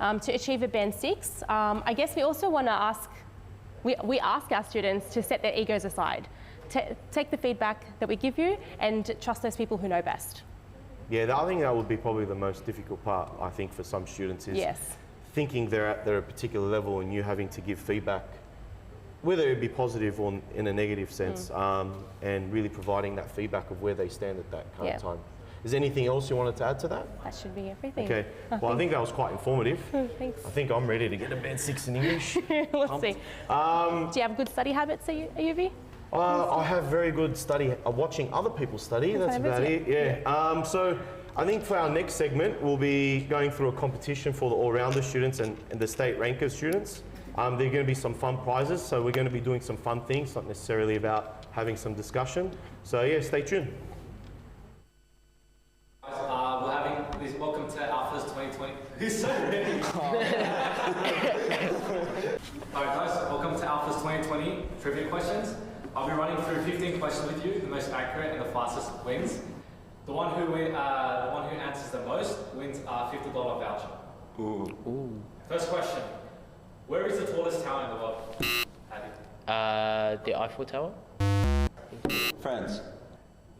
To achieve a band 6, I guess we also want to ask, we ask our students to set their egos aside. Take the feedback that we give you and trust those people who know best. Yeah, I think that would be probably the most difficult part, I think, for some students, is thinking they're at a particular level and you having to give feedback, whether it be positive or in a negative sense, and really providing that feedback of where they stand at that kind of time. Is there anything else you wanted to add to that? That should be everything. Okay, well, I think that was quite informative. Thanks. I think I'm ready to get a band 6 in English. Let's see. Do you have good study habits at UV? I have very good study, watching other people study, that's about it, So I think for our next segment, we'll be going through a competition for the all-rounder students and the state ranker students. There are going to be some fun prizes, so we're going to be doing some fun things, not necessarily about having some discussion. So yeah, stay tuned. We're having this, welcome to Alpha's 2020. Who's so ready? Alright guys, welcome to Alpha's 2020 trivia questions. I'll be running through 15 questions with you. The most accurate and the fastest wins. The one who answers the most wins a $50 voucher. Ooh. First question: Where is the tallest tower in the world? The Eiffel Tower. France.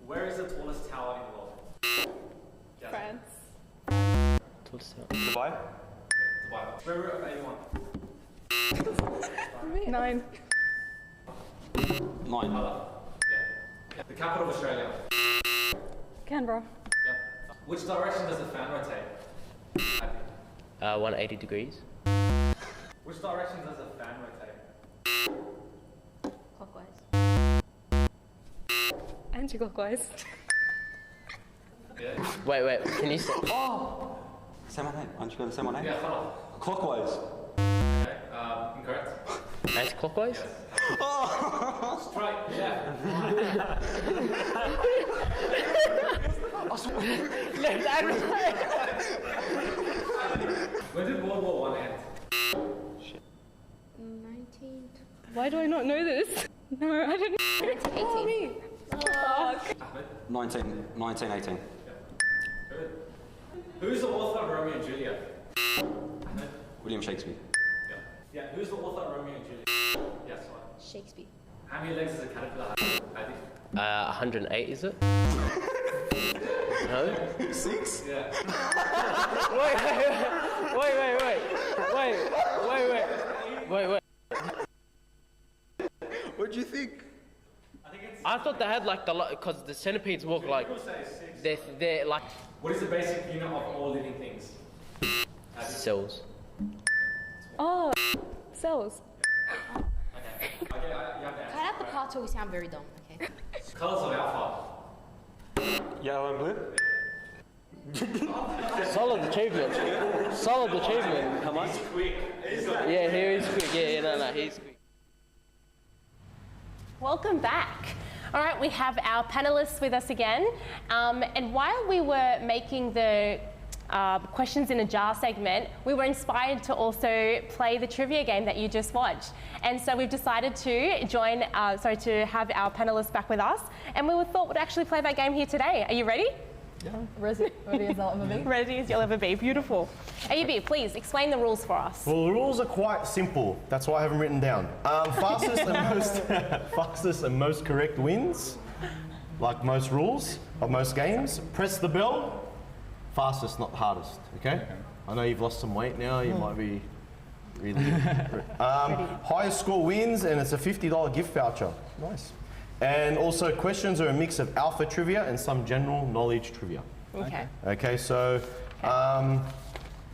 Where is the tallest tower in the world? Yes. France. Tallest tower. Dubai. Dubai. Square root of 81. 9. 9. Yeah. The capital of Australia. Canberra. Yeah. Which direction does the fan rotate? 180 degrees. Which direction does the fan rotate? Clockwise. Anti-clockwise. Yeah. Wait, can you say? Oh! Say my name. Aren't you going to say my name? Yeah, follow. Clockwise. Okay, incorrect. Anti-clockwise? Yes. Straight, yeah. Left and right. When did World War I end? 19. Why do I not know this? No, I didn't. 1918. Fuck. 1918. Good. Who's the author of Romeo and Juliet? William Shakespeare. Yeah. Who's the author of Romeo and Juliet? Yes, one. Shakespeare. How many legs does a caterpillar have? I think. 108 is it? No? 6? Yeah. Wait. What do you think? I thought they had like because the centipedes walk like they're like. What is the basic unit of all living things? Cells. Oh, cells. Okay, you have to answer. Cut out the part where we sound very dumb, okay? Colours of alpha. Yellow and blue. Solid achievement. How much? Quick. Yeah, he is quick. No, he's quick. Welcome back. All right, we have our panelists with us again. And while we were making the questions in a jar segment, we were inspired to also play the trivia game that you just watched. And so we've decided to to have our panelists back with us. And we thought we'd actually play that game here today. Are you ready? Yeah. Ready as I'll ever be. Ready as you'll ever be. Beautiful. AUB, please explain the rules for us. Well, the rules are quite simple. That's why I haven't written down. Fastest and most correct wins, like most rules of most games. Press the bell. Fastest, not hardest. Okay? I know you've lost some weight now. You might be really. Highest score wins, and it's a $50 gift voucher. Nice. And also, questions are a mix of alpha trivia and some general knowledge trivia. Okay. Okay, so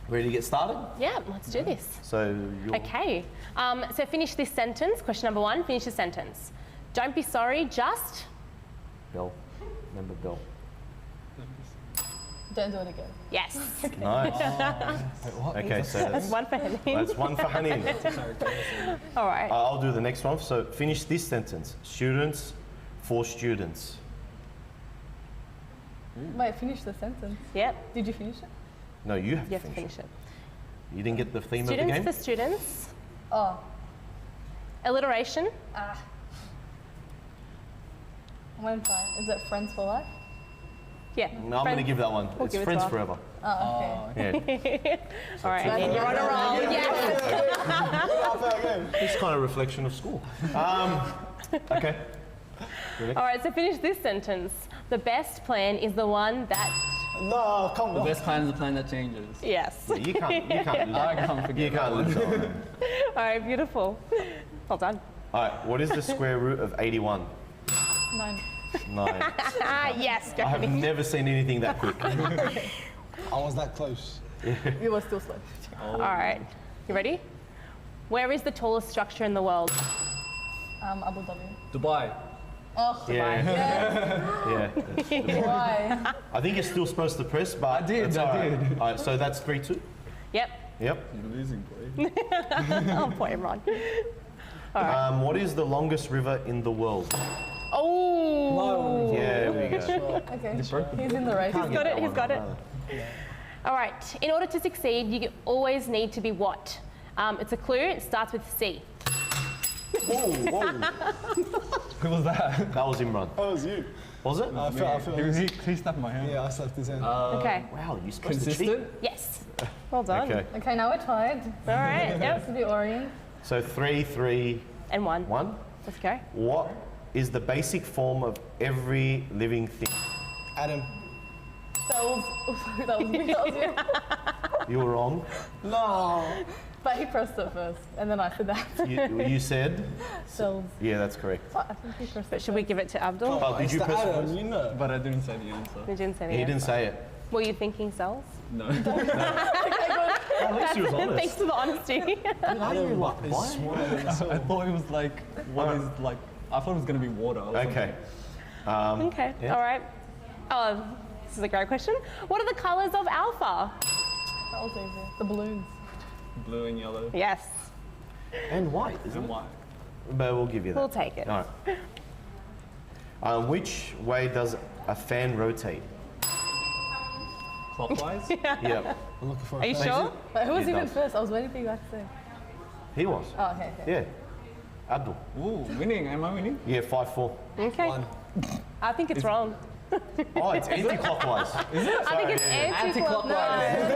ready to get started? Yeah, let's do this. So Okay. So finish this sentence. Question number 1, finish the sentence. Don't be sorry, just... Bell. Remember bell. Don't do it again. Yes. Nice. Okay, so That's one for Hanin. That's one for Hanin. All right. I'll do the next one. So finish this sentence. Students for students. Wait, finish the sentence. Yep. Did you finish it? No, you have You to have to finish finish it. You didn't get the theme of the Students game? for students. Oh. Alliteration. One time. Is it friends for life? Yeah. No, I'm going to give that one. We'll It's give it friends to her. forever. Oh, okay. Yeah. All right, Hanin, you're on a roll. Yes. It's kind of a reflection of school. Okay. All right, so finish this sentence. The best plan is the one that... No, come The best plan is the plan that changes. Yes. Yeah, you can't lose. I can't forget. You can't lose that one. All right, beautiful. Well done. All right, what is the square root of 81? 9. 9. Yes, I have Jeremy. never seen anything that quick. I was that close. You were still slow. All right, you ready? Where is the tallest structure in the world? Abu Dhabi. Dubai. Oh, Yeah. yeah. Yeah. Why? I think you're still supposed to press, but I did. All right, so that's 3-2. Yep. Yep. You're losing, boy. Oh, boy, Ron. All right. What is the longest river in the world? Oh! Yeah, there we go. Okay. He's in the race. He's got it, he's got it. All right, in order to succeed, you always need to be what? It's a clue, it starts with C. Whoa, whoa. Who was that? That was Imran. That was you. Was it? I felt He snapped my hand. Yeah, I slapped his hand. Okay. Wow, you're supposed to cheat. Consistent? Yes. Well done. Okay. Okay, now we're tied. All right, yep. To the Orient. So 3, 3, And 1. 1. Let's go. What is the basic form of every living thing? Adam. Cells. That was me. That was you. You were wrong. No. But he pressed it first, and then I said that. You said? Cells. Yeah, that's correct. I think he pressed But it should we give it to Abdul? Oh, did you press Adam, first? you know. But I didn't say the answer. You didn't say the He answer. didn't say it. Were you thinking cells? No. At least he was honest. Thanks for the honesty. Adam Why? is smaller than I Saul. thought it was like, what is like, I thought it was going to be water. Or Okay. Okay, Yeah. all right. Oh, this is a great question. What are the colours of alpha? That was easy. The balloons. something. Blue and yellow. Yes, And white, isn't And it? white. But we'll give you that. we'll take it. All right. Which way does a fan rotate? Clockwise? Yep. I'm looking for Are you a sure? But who was It even does. first? I was waiting for you guys to say. He was. Oh, okay, okay. Yeah. Abdul. Ooh, winning. Am I winning? Yeah, 5-4. Okay. One. I think it's wrong. Oh, it's anti-clockwise. I think it's anti-clockwise.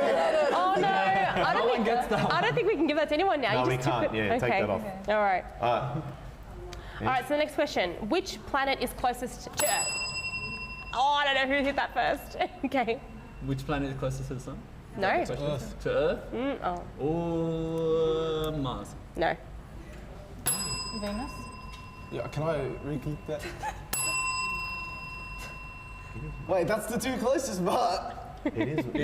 Oh no! I don't think gets that. I don't think we can give that to anyone now. No, You we just took can't. it. Yeah, okay. take that off. All right. All So the next question: which planet is closest to Earth? Oh, I don't know who hit that first. Okay. Which planet is closest to the sun? No. Earth. To Earth? Oh. Or Mars? No. Venus. Yeah, can I repeat that? Wait, that's the two closest, but... It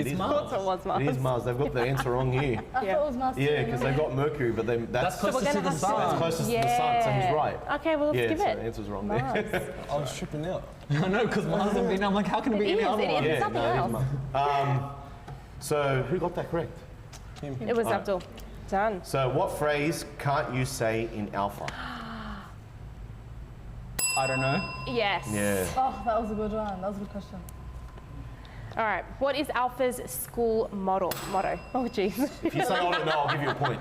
is Mars. It was Mars. It is Mars. They've got the answer wrong here. I thought it was Mars. Yeah, because they've got Mercury, but that's That's closest to gonna the have to- sun. that's closest to the sun, so he's right. Okay, well let's Yeah, give so it. the answer's wrong Mars. there. I was tripping out. I know, because Mars and Venus, I'm like, how can it be any other one? It's Yeah, something no, it is else. Mars. So who got that correct? It was Abdul. Done. So what phrase can't you say in alpha? I don't know. Yes. Yeah. Oh, that was a good one. That was a good question. All right. What is Alpha's school motto? Oh, jeez. If you say I don't know, I'll give you a point.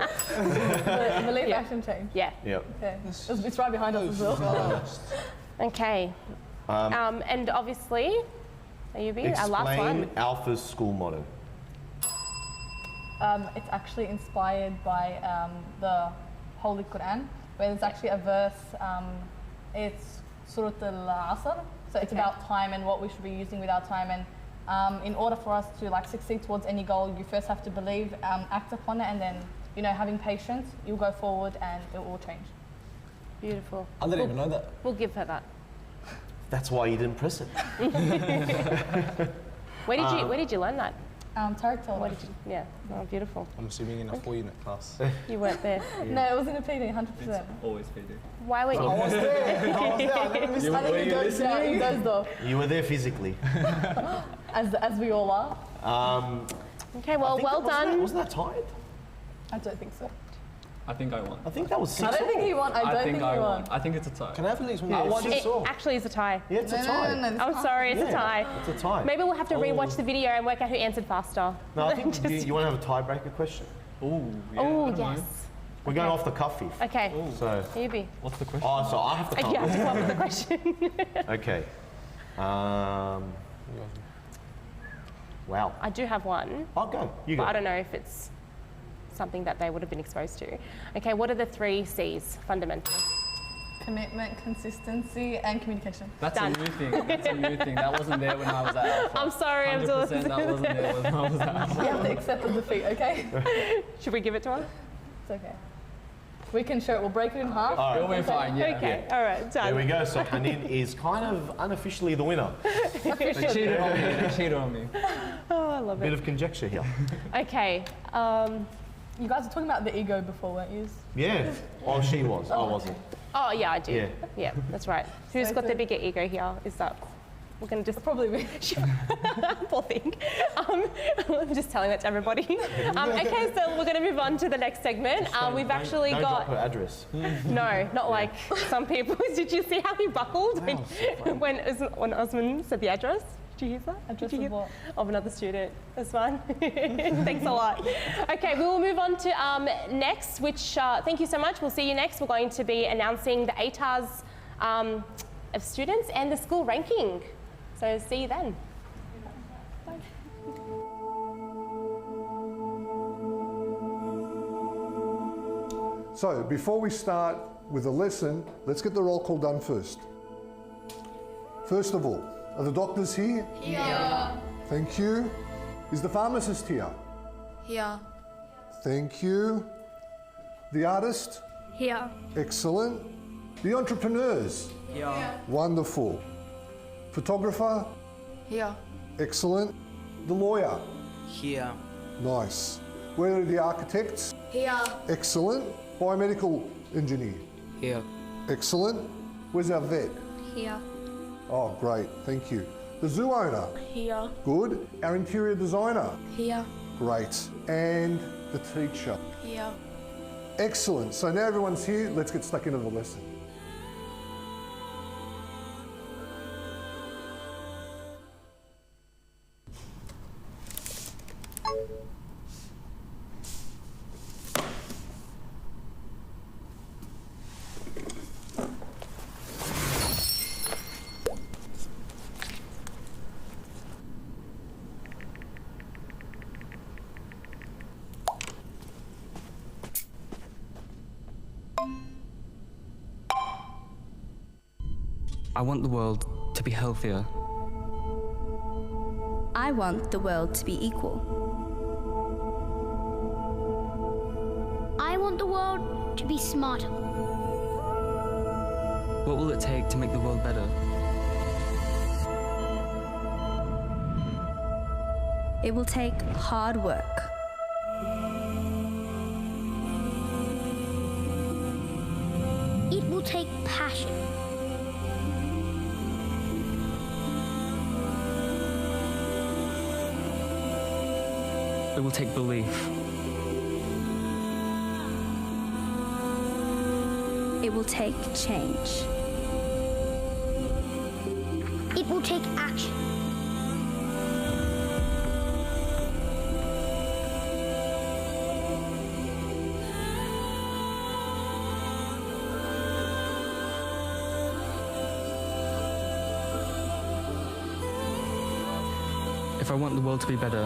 Believe, action, change. Yeah. Yep. Okay. It's right behind us as well. Okay. And obviously, Ayubi, our last Explain one. alpha's school motto. It's actually inspired by the Holy Quran, where there's actually a verse. It's Surah Al-Asr, so it's about time and what we should be using with our time. And in order for us to succeed towards any goal, you first have to believe, act upon it, and then having patience, you'll go forward and it will change. Beautiful. I didn't even know that. We'll give her that. That's why you didn't press it. Where did you learn that? Tarek told What me. did you? Yeah. Oh, beautiful. I'm assuming in a 4-unit class. You weren't there. No, it was in a PD, 100%. Always PD. Why were you? I was there. I never missed You- I think were he you goes down. He listening? goes though, You were there physically. as we all are. Okay. Well, well done. Wasn't that tied? I don't think so. I think I won. I think that was 6 I don't think he won. I don't think he I won. I think it's a tie. Can I have at least one? Yeah, more? it's It 6-all. actually is a tie. Yeah, it's a tie. I'm sorry, it's a tie. It's a tie. Maybe we'll have to rewatch the video and work out who answered faster. No, I think you want to have a tiebreaker question? Ooh, yeah. Oh, I don't know. yes. We're going off the cuff here. Okay. So, Ayubi. What's the question? oh, so I have to come You up have to with come up with the question. Okay. Wow. I do have one, I'll go. You but go. I don't know if it's something that they would have been exposed to. Okay, what are the 3 C's fundamental? Commitment, consistency, and communication. That's Done. a new thing. That's a new thing. That wasn't there when I was at Alpha. I'm sorry, I'm still 100% that wasn't there when I was at Alpha. You have to accept the defeat, okay? Should we give it to her? It's okay. We can show it. We'll break it in half. All right. It'll be fine, yeah. Okay, all right, done. There we go. So Hanin is kind of unofficially the winner. They cheated on me. They cheated on me. Oh, I love Bit it. of conjecture here. Okay, You guys were talking about the ego before, weren't you? Yeah. Oh, she was. I wasn't. oh yeah, I do. Yeah. Yeah, that's right. Who's So got the the- bigger ego here? Is that, we're gonna just, Probably me. poor thing. I'm just telling that to everybody. Okay, so we're gonna move on to the next segment. We've actually Don't got, drop her address. no, not like some people. Did you see how he buckled when Osman said the address? Did you hear that? Address Did you of hear? what? Of another student. That's fine. Thanks a lot. Okay, we will move on to next, which, thank you so much. We'll see you next. We're going to be announcing the ATARs of students and the school ranking. So see you then. Bye. So before we start with the lesson, let's get the roll call done first. First of all, are the doctors here? Here. Thank you. Is the pharmacist here? Here. Thank you. The artist? Here. Excellent. The entrepreneurs? Here. Wonderful. Photographer? Here. Excellent. The lawyer? Here. Nice. Where are the architects? Here. Excellent. Biomedical engineer? Here. Excellent. Where's our vet? Here. Oh, great. Thank you. The zoo owner? Here. Good. Our interior designer? Here. Great. And the teacher? Here. Excellent. So now everyone's here. Let's get stuck into the lesson. I want the world to be healthier. I want the world to be equal. I want the world to be smarter. What will it take to make the world better? It will take hard work. It will take passion. It will take belief. It will take change. It will take action. If I want the world to be better,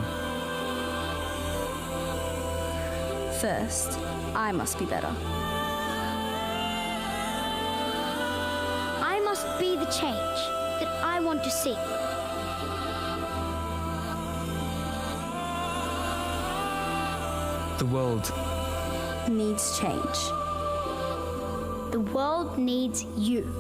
first, I must be better. I must be the change that I want to see. the world needs change. The world needs you.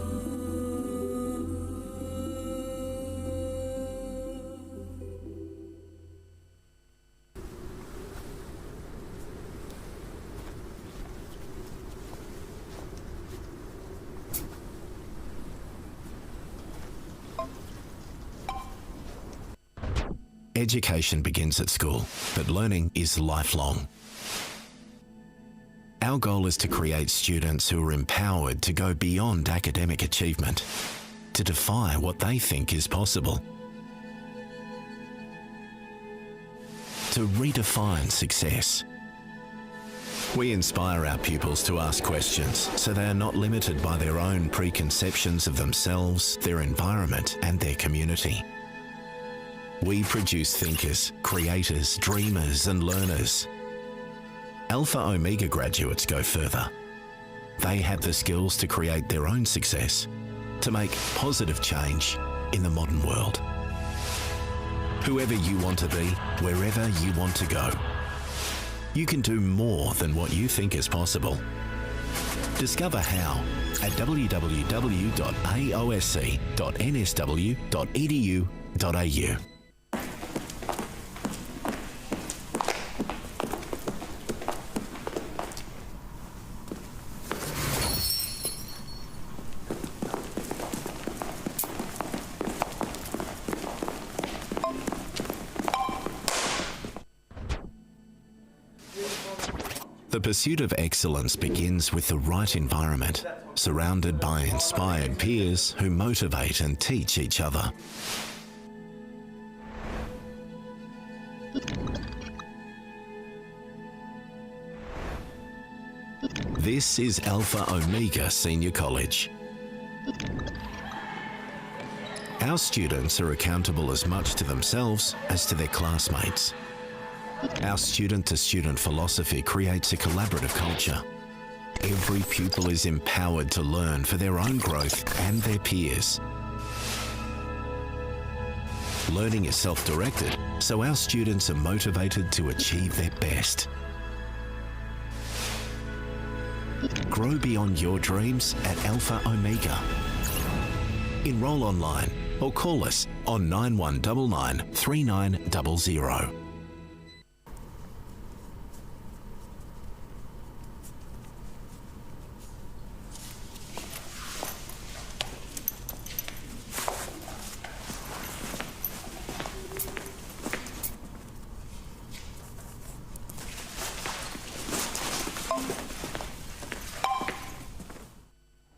Education begins at school, but learning is lifelong. Our goal is to create students who are empowered to go beyond academic achievement, to defy what they think is possible, to redefine success. We inspire our pupils to ask questions so they are not limited by their own preconceptions of themselves, their environment, and their community. We produce thinkers, creators, dreamers, and learners. Alpha Omega graduates go further. They have the skills to create their own success, to make positive change in the modern world. Whoever you want to be, wherever you want to go, you can do more than what you think is possible. Discover how at www.aosc.nsw.edu.au. The pursuit of excellence begins with the right environment, surrounded by inspired peers who motivate and teach each other. This is Alpha Omega Senior College. Our students are accountable as much to themselves as to their classmates. Our student-to-student philosophy creates a collaborative culture. every pupil is empowered to learn for their own growth and their peers. Learning is self-directed, so our students are motivated to achieve their best. Grow beyond your dreams at Alpha Omega. Enroll online or call us on 9199 3900.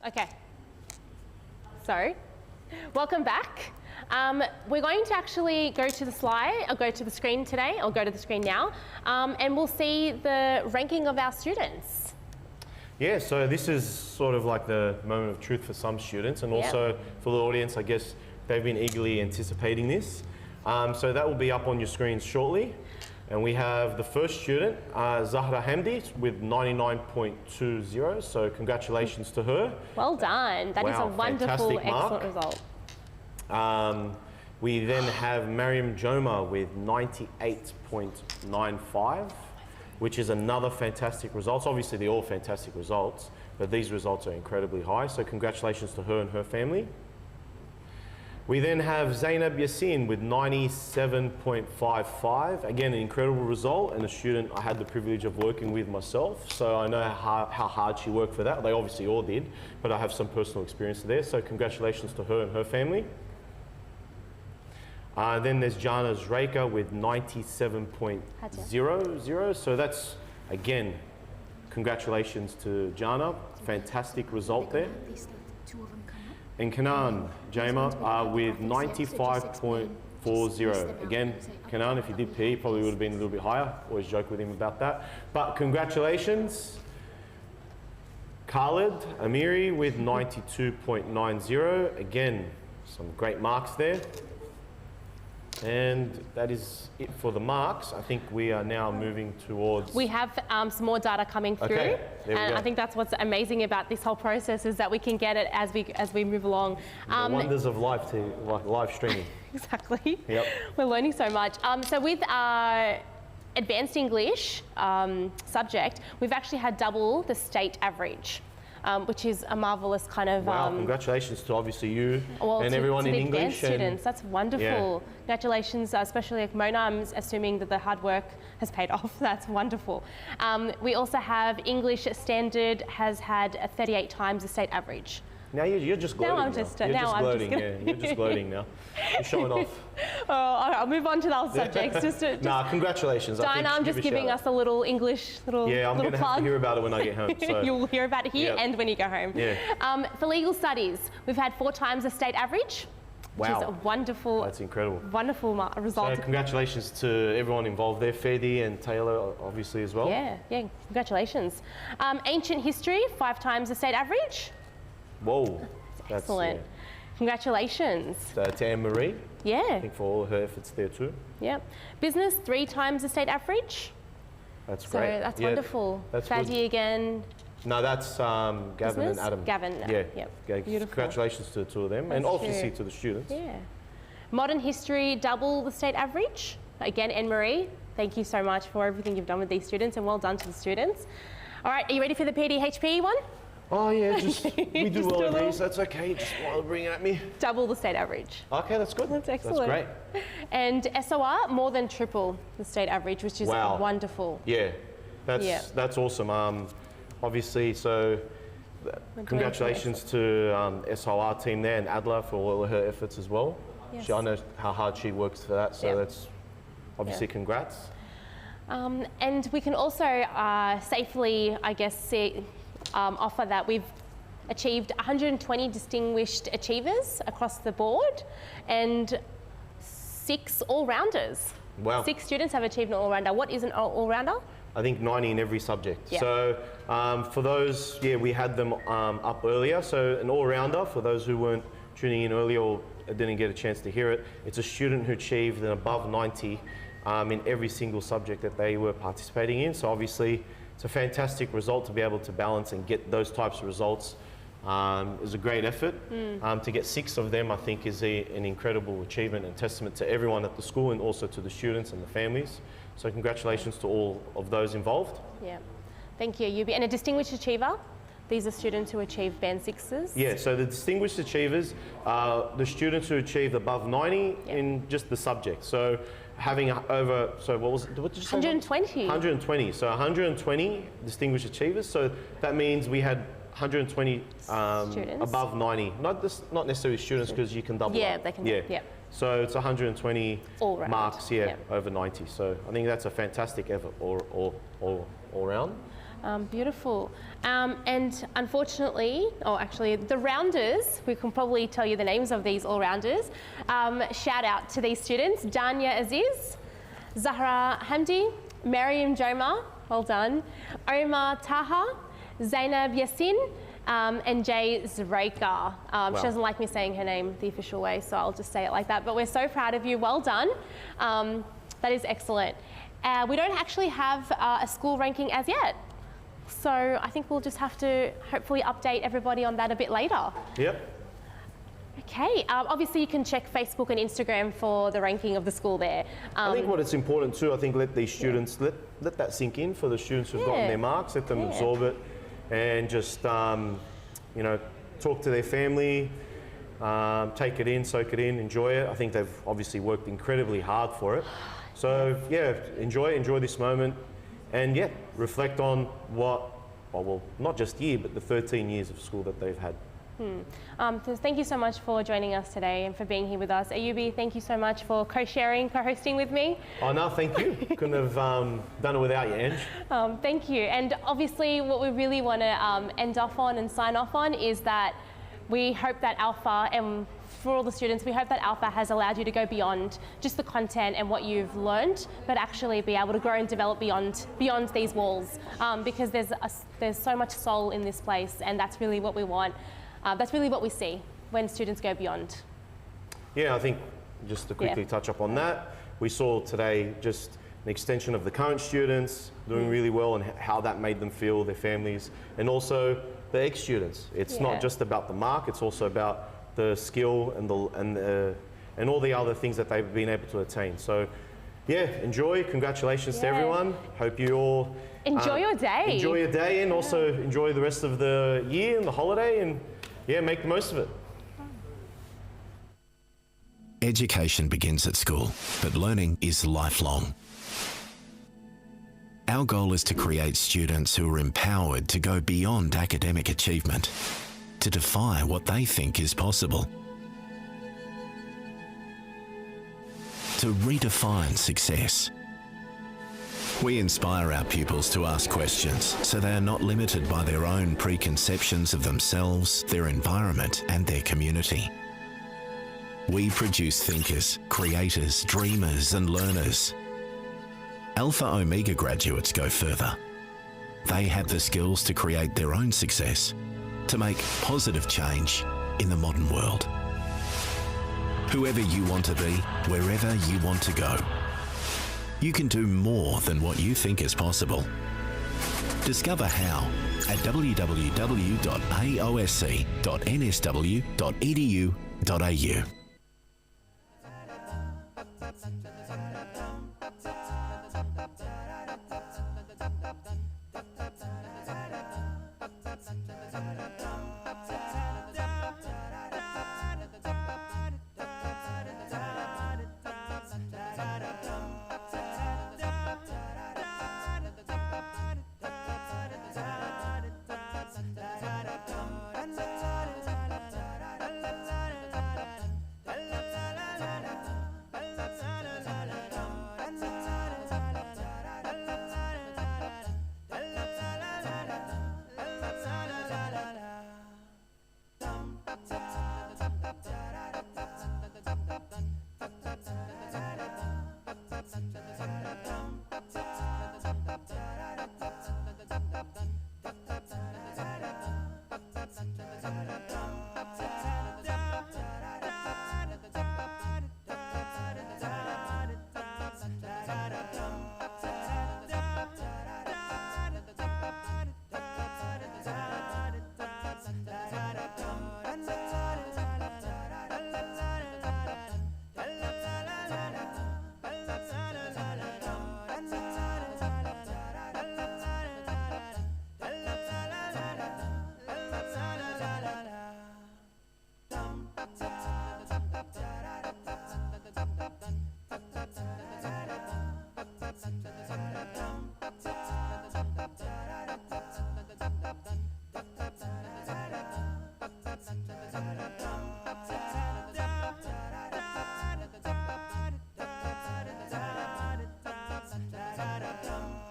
Okay, so welcome back. We're going to actually go to the slide, or go to the screen today, or go to the screen now, and we'll see the ranking of our students. Yeah, so this is sort of like the moment of truth for some students, and also for the audience, I guess they've been eagerly anticipating this. So that will be up on your screens shortly. And we have the first student, Zahra Hamdi, with 99.20. So congratulations to her. Well done. That is a wonderful, excellent result. We then have Mariam Joma with 98.95, which is another fantastic result. Obviously, they're all fantastic results, but these results are incredibly high. So congratulations to her and her family. We then have Zainab Yassin with 97.55. Again, an incredible result, and a student I had the privilege of working with myself, so I know how hard she worked for that. They obviously all did, but I have some personal experience there, so congratulations to her and her family. Then there's Jana Zreika with 97.00. So that's, again, congratulations to Jana. Fantastic result there. And Kanan Jama with 95.40. Again, Kanan, if you did PE, probably would have been a little bit higher. Always joke with him about that. But congratulations. Khalid Amiri with 92.90. Again, some great marks there. And that is it for the marks. I think we are now moving towards... We have some more data coming through. Okay, there we and go. I think that's what's amazing about this whole process, is that we can get it as we move along. The wonders of live streaming. Exactly. Yep. We're learning so much. So with our advanced English subject, we've actually had double the state average. Which is a marvelous kind of... Wow, congratulations to obviously you and everyone in English. Advanced students, that's wonderful. Yeah. Congratulations, especially like Mona, I'm assuming that the hard work has paid off. That's wonderful. We also have English Standard has had 38 times the state average. Now you're just gloating. Now I'm just gloating. Yeah, you're just gloating now. You're showing off. I'll move on to the other subjects. Nah, congratulations. Diana, I'm just giving us a little English little Yeah, I'm going to have to hear about it when I get home. So. You'll hear about it here and when you go home. Yeah. For legal studies, we've had 4 times the state average. Wow. Which is a wonderful. That's incredible. Wonderful result. So congratulations to everyone involved there, Fedi and Taylor, obviously as well. Yeah, congratulations. Ancient history, 5 times the state average. Whoa. That's excellent. Congratulations. To Anne-Marie. Yeah. I think for all her efforts there too. Yep. Business, 3 times the state average. That's so great. That's wonderful. That's Fadi good. again. No, that's Gavin Business? and Adam. Gavin. Yeah. Yep. Beautiful. Congratulations to the 2 of them, That's and obviously true. to the students. Yeah. Modern history, double the state average. Again, Anne-Marie, thank you so much for everything you've done with these students, and well done to the students. All right, are you ready for the PDHP one? Oh yeah, we do well do at these. That's okay. Just while bring it at me. Double the state average. Okay, that's good. That's excellent. That's great. And SOR, more than triple the state average, which is wonderful. Yeah, that's awesome. Obviously, so congratulations to SOR team there and Adla for all of her efforts as well. Yes. I know how hard she works for that, so that's obviously congrats. And we can also safely, I guess, offer that we've achieved 120 distinguished achievers across the board and 6 all-rounders. Wow. 6 students have achieved an all-rounder. What is an all-rounder? I think 90 in every subject. Yeah. So for those, we had them up earlier. So an all-rounder, for those who weren't tuning in earlier or didn't get a chance to hear it, it's a student who achieved an above 90 in every single subject that they were participating in. So obviously, it's a fantastic result to be able to balance and get those types of results. Is a great effort. To get 6 of them, I think, is an incredible achievement and testament to everyone at the school and also to the students and the families. So congratulations to all of those involved. Yeah. Thank you, Yubi. And a distinguished achiever? These are students who achieve band 6s? Yeah, so the distinguished achievers are the students who achieved above 90 in just the subject. So having over, so what did you say? 120. 120, so 120 distinguished achievers. So that means we had 120 above 90, not necessarily students because you can double Yeah, up. they can, yeah. So it's 120 all round. marks, over 90. So I think that's a fantastic effort all round. Beautiful. And unfortunately, actually the rounders, we can probably tell you the names of these all-rounders. Shout out to these students: Danya Aziz, Zahra Hamdi, Mariam Joma, well done, Omar Taha, Zainab Yassin, and Jay Zreika. She doesn't like me saying her name the official way, so I'll just say it like that. But we're so proud of you. Well done. That is excellent. We don't actually have a school ranking as yet. So I think we'll just have to hopefully update everybody on that a bit later. Yep. Okay, obviously you can check Facebook and Instagram for the ranking of the school there. I think what it's important too, I think let these students, let that sink in for the students who've gotten their marks, let them absorb it and just, you know, talk to their family, take it in, soak it in, enjoy it. I think they've obviously worked incredibly hard for it. So yeah, enjoy this moment and reflect on well, not just year, but the 13 years of school that they've had. So thank you so much for joining us today and for being here with us. Ayubi, thank you so much for co-hosting with me. Oh no, thank you. Couldn't have done it without you, Ange. Thank you. And obviously what we really want to end off on and sign off on is that we hope that Alpha, and for all the students, we hope that Alpha has allowed you to go beyond just the content and what you've learned, but actually be able to grow and develop beyond these walls, because there's so much soul in this place, and that's really what we want. That's really what we see when students go beyond. Yeah, I think just to quickly touch up on that, we saw today just an extension of the current students doing really well and how that made them feel, their families, and also the ex-students. It's not just about the mark, it's also about the skill and all the other things that they've been able to attain. So yeah, enjoy, congratulations to everyone. Hope you all enjoy your day. Enjoy your day and also enjoy the rest of the year and the holiday, and make the most of it. Education begins at school, but learning is lifelong. Our goal is to create students who are empowered to go beyond academic achievement, to defy what they think is possible, to redefine success. We inspire our pupils to ask questions so they are not limited by their own preconceptions of themselves, their environment, and their community. We produce thinkers, creators, dreamers, and learners. Alpha Omega graduates go further. They have the skills to create their own success, to make positive change in the modern world. Whoever you want to be, wherever you want to go, you can do more than what you think is possible. Discover how at www.aosc.nsw.edu.au.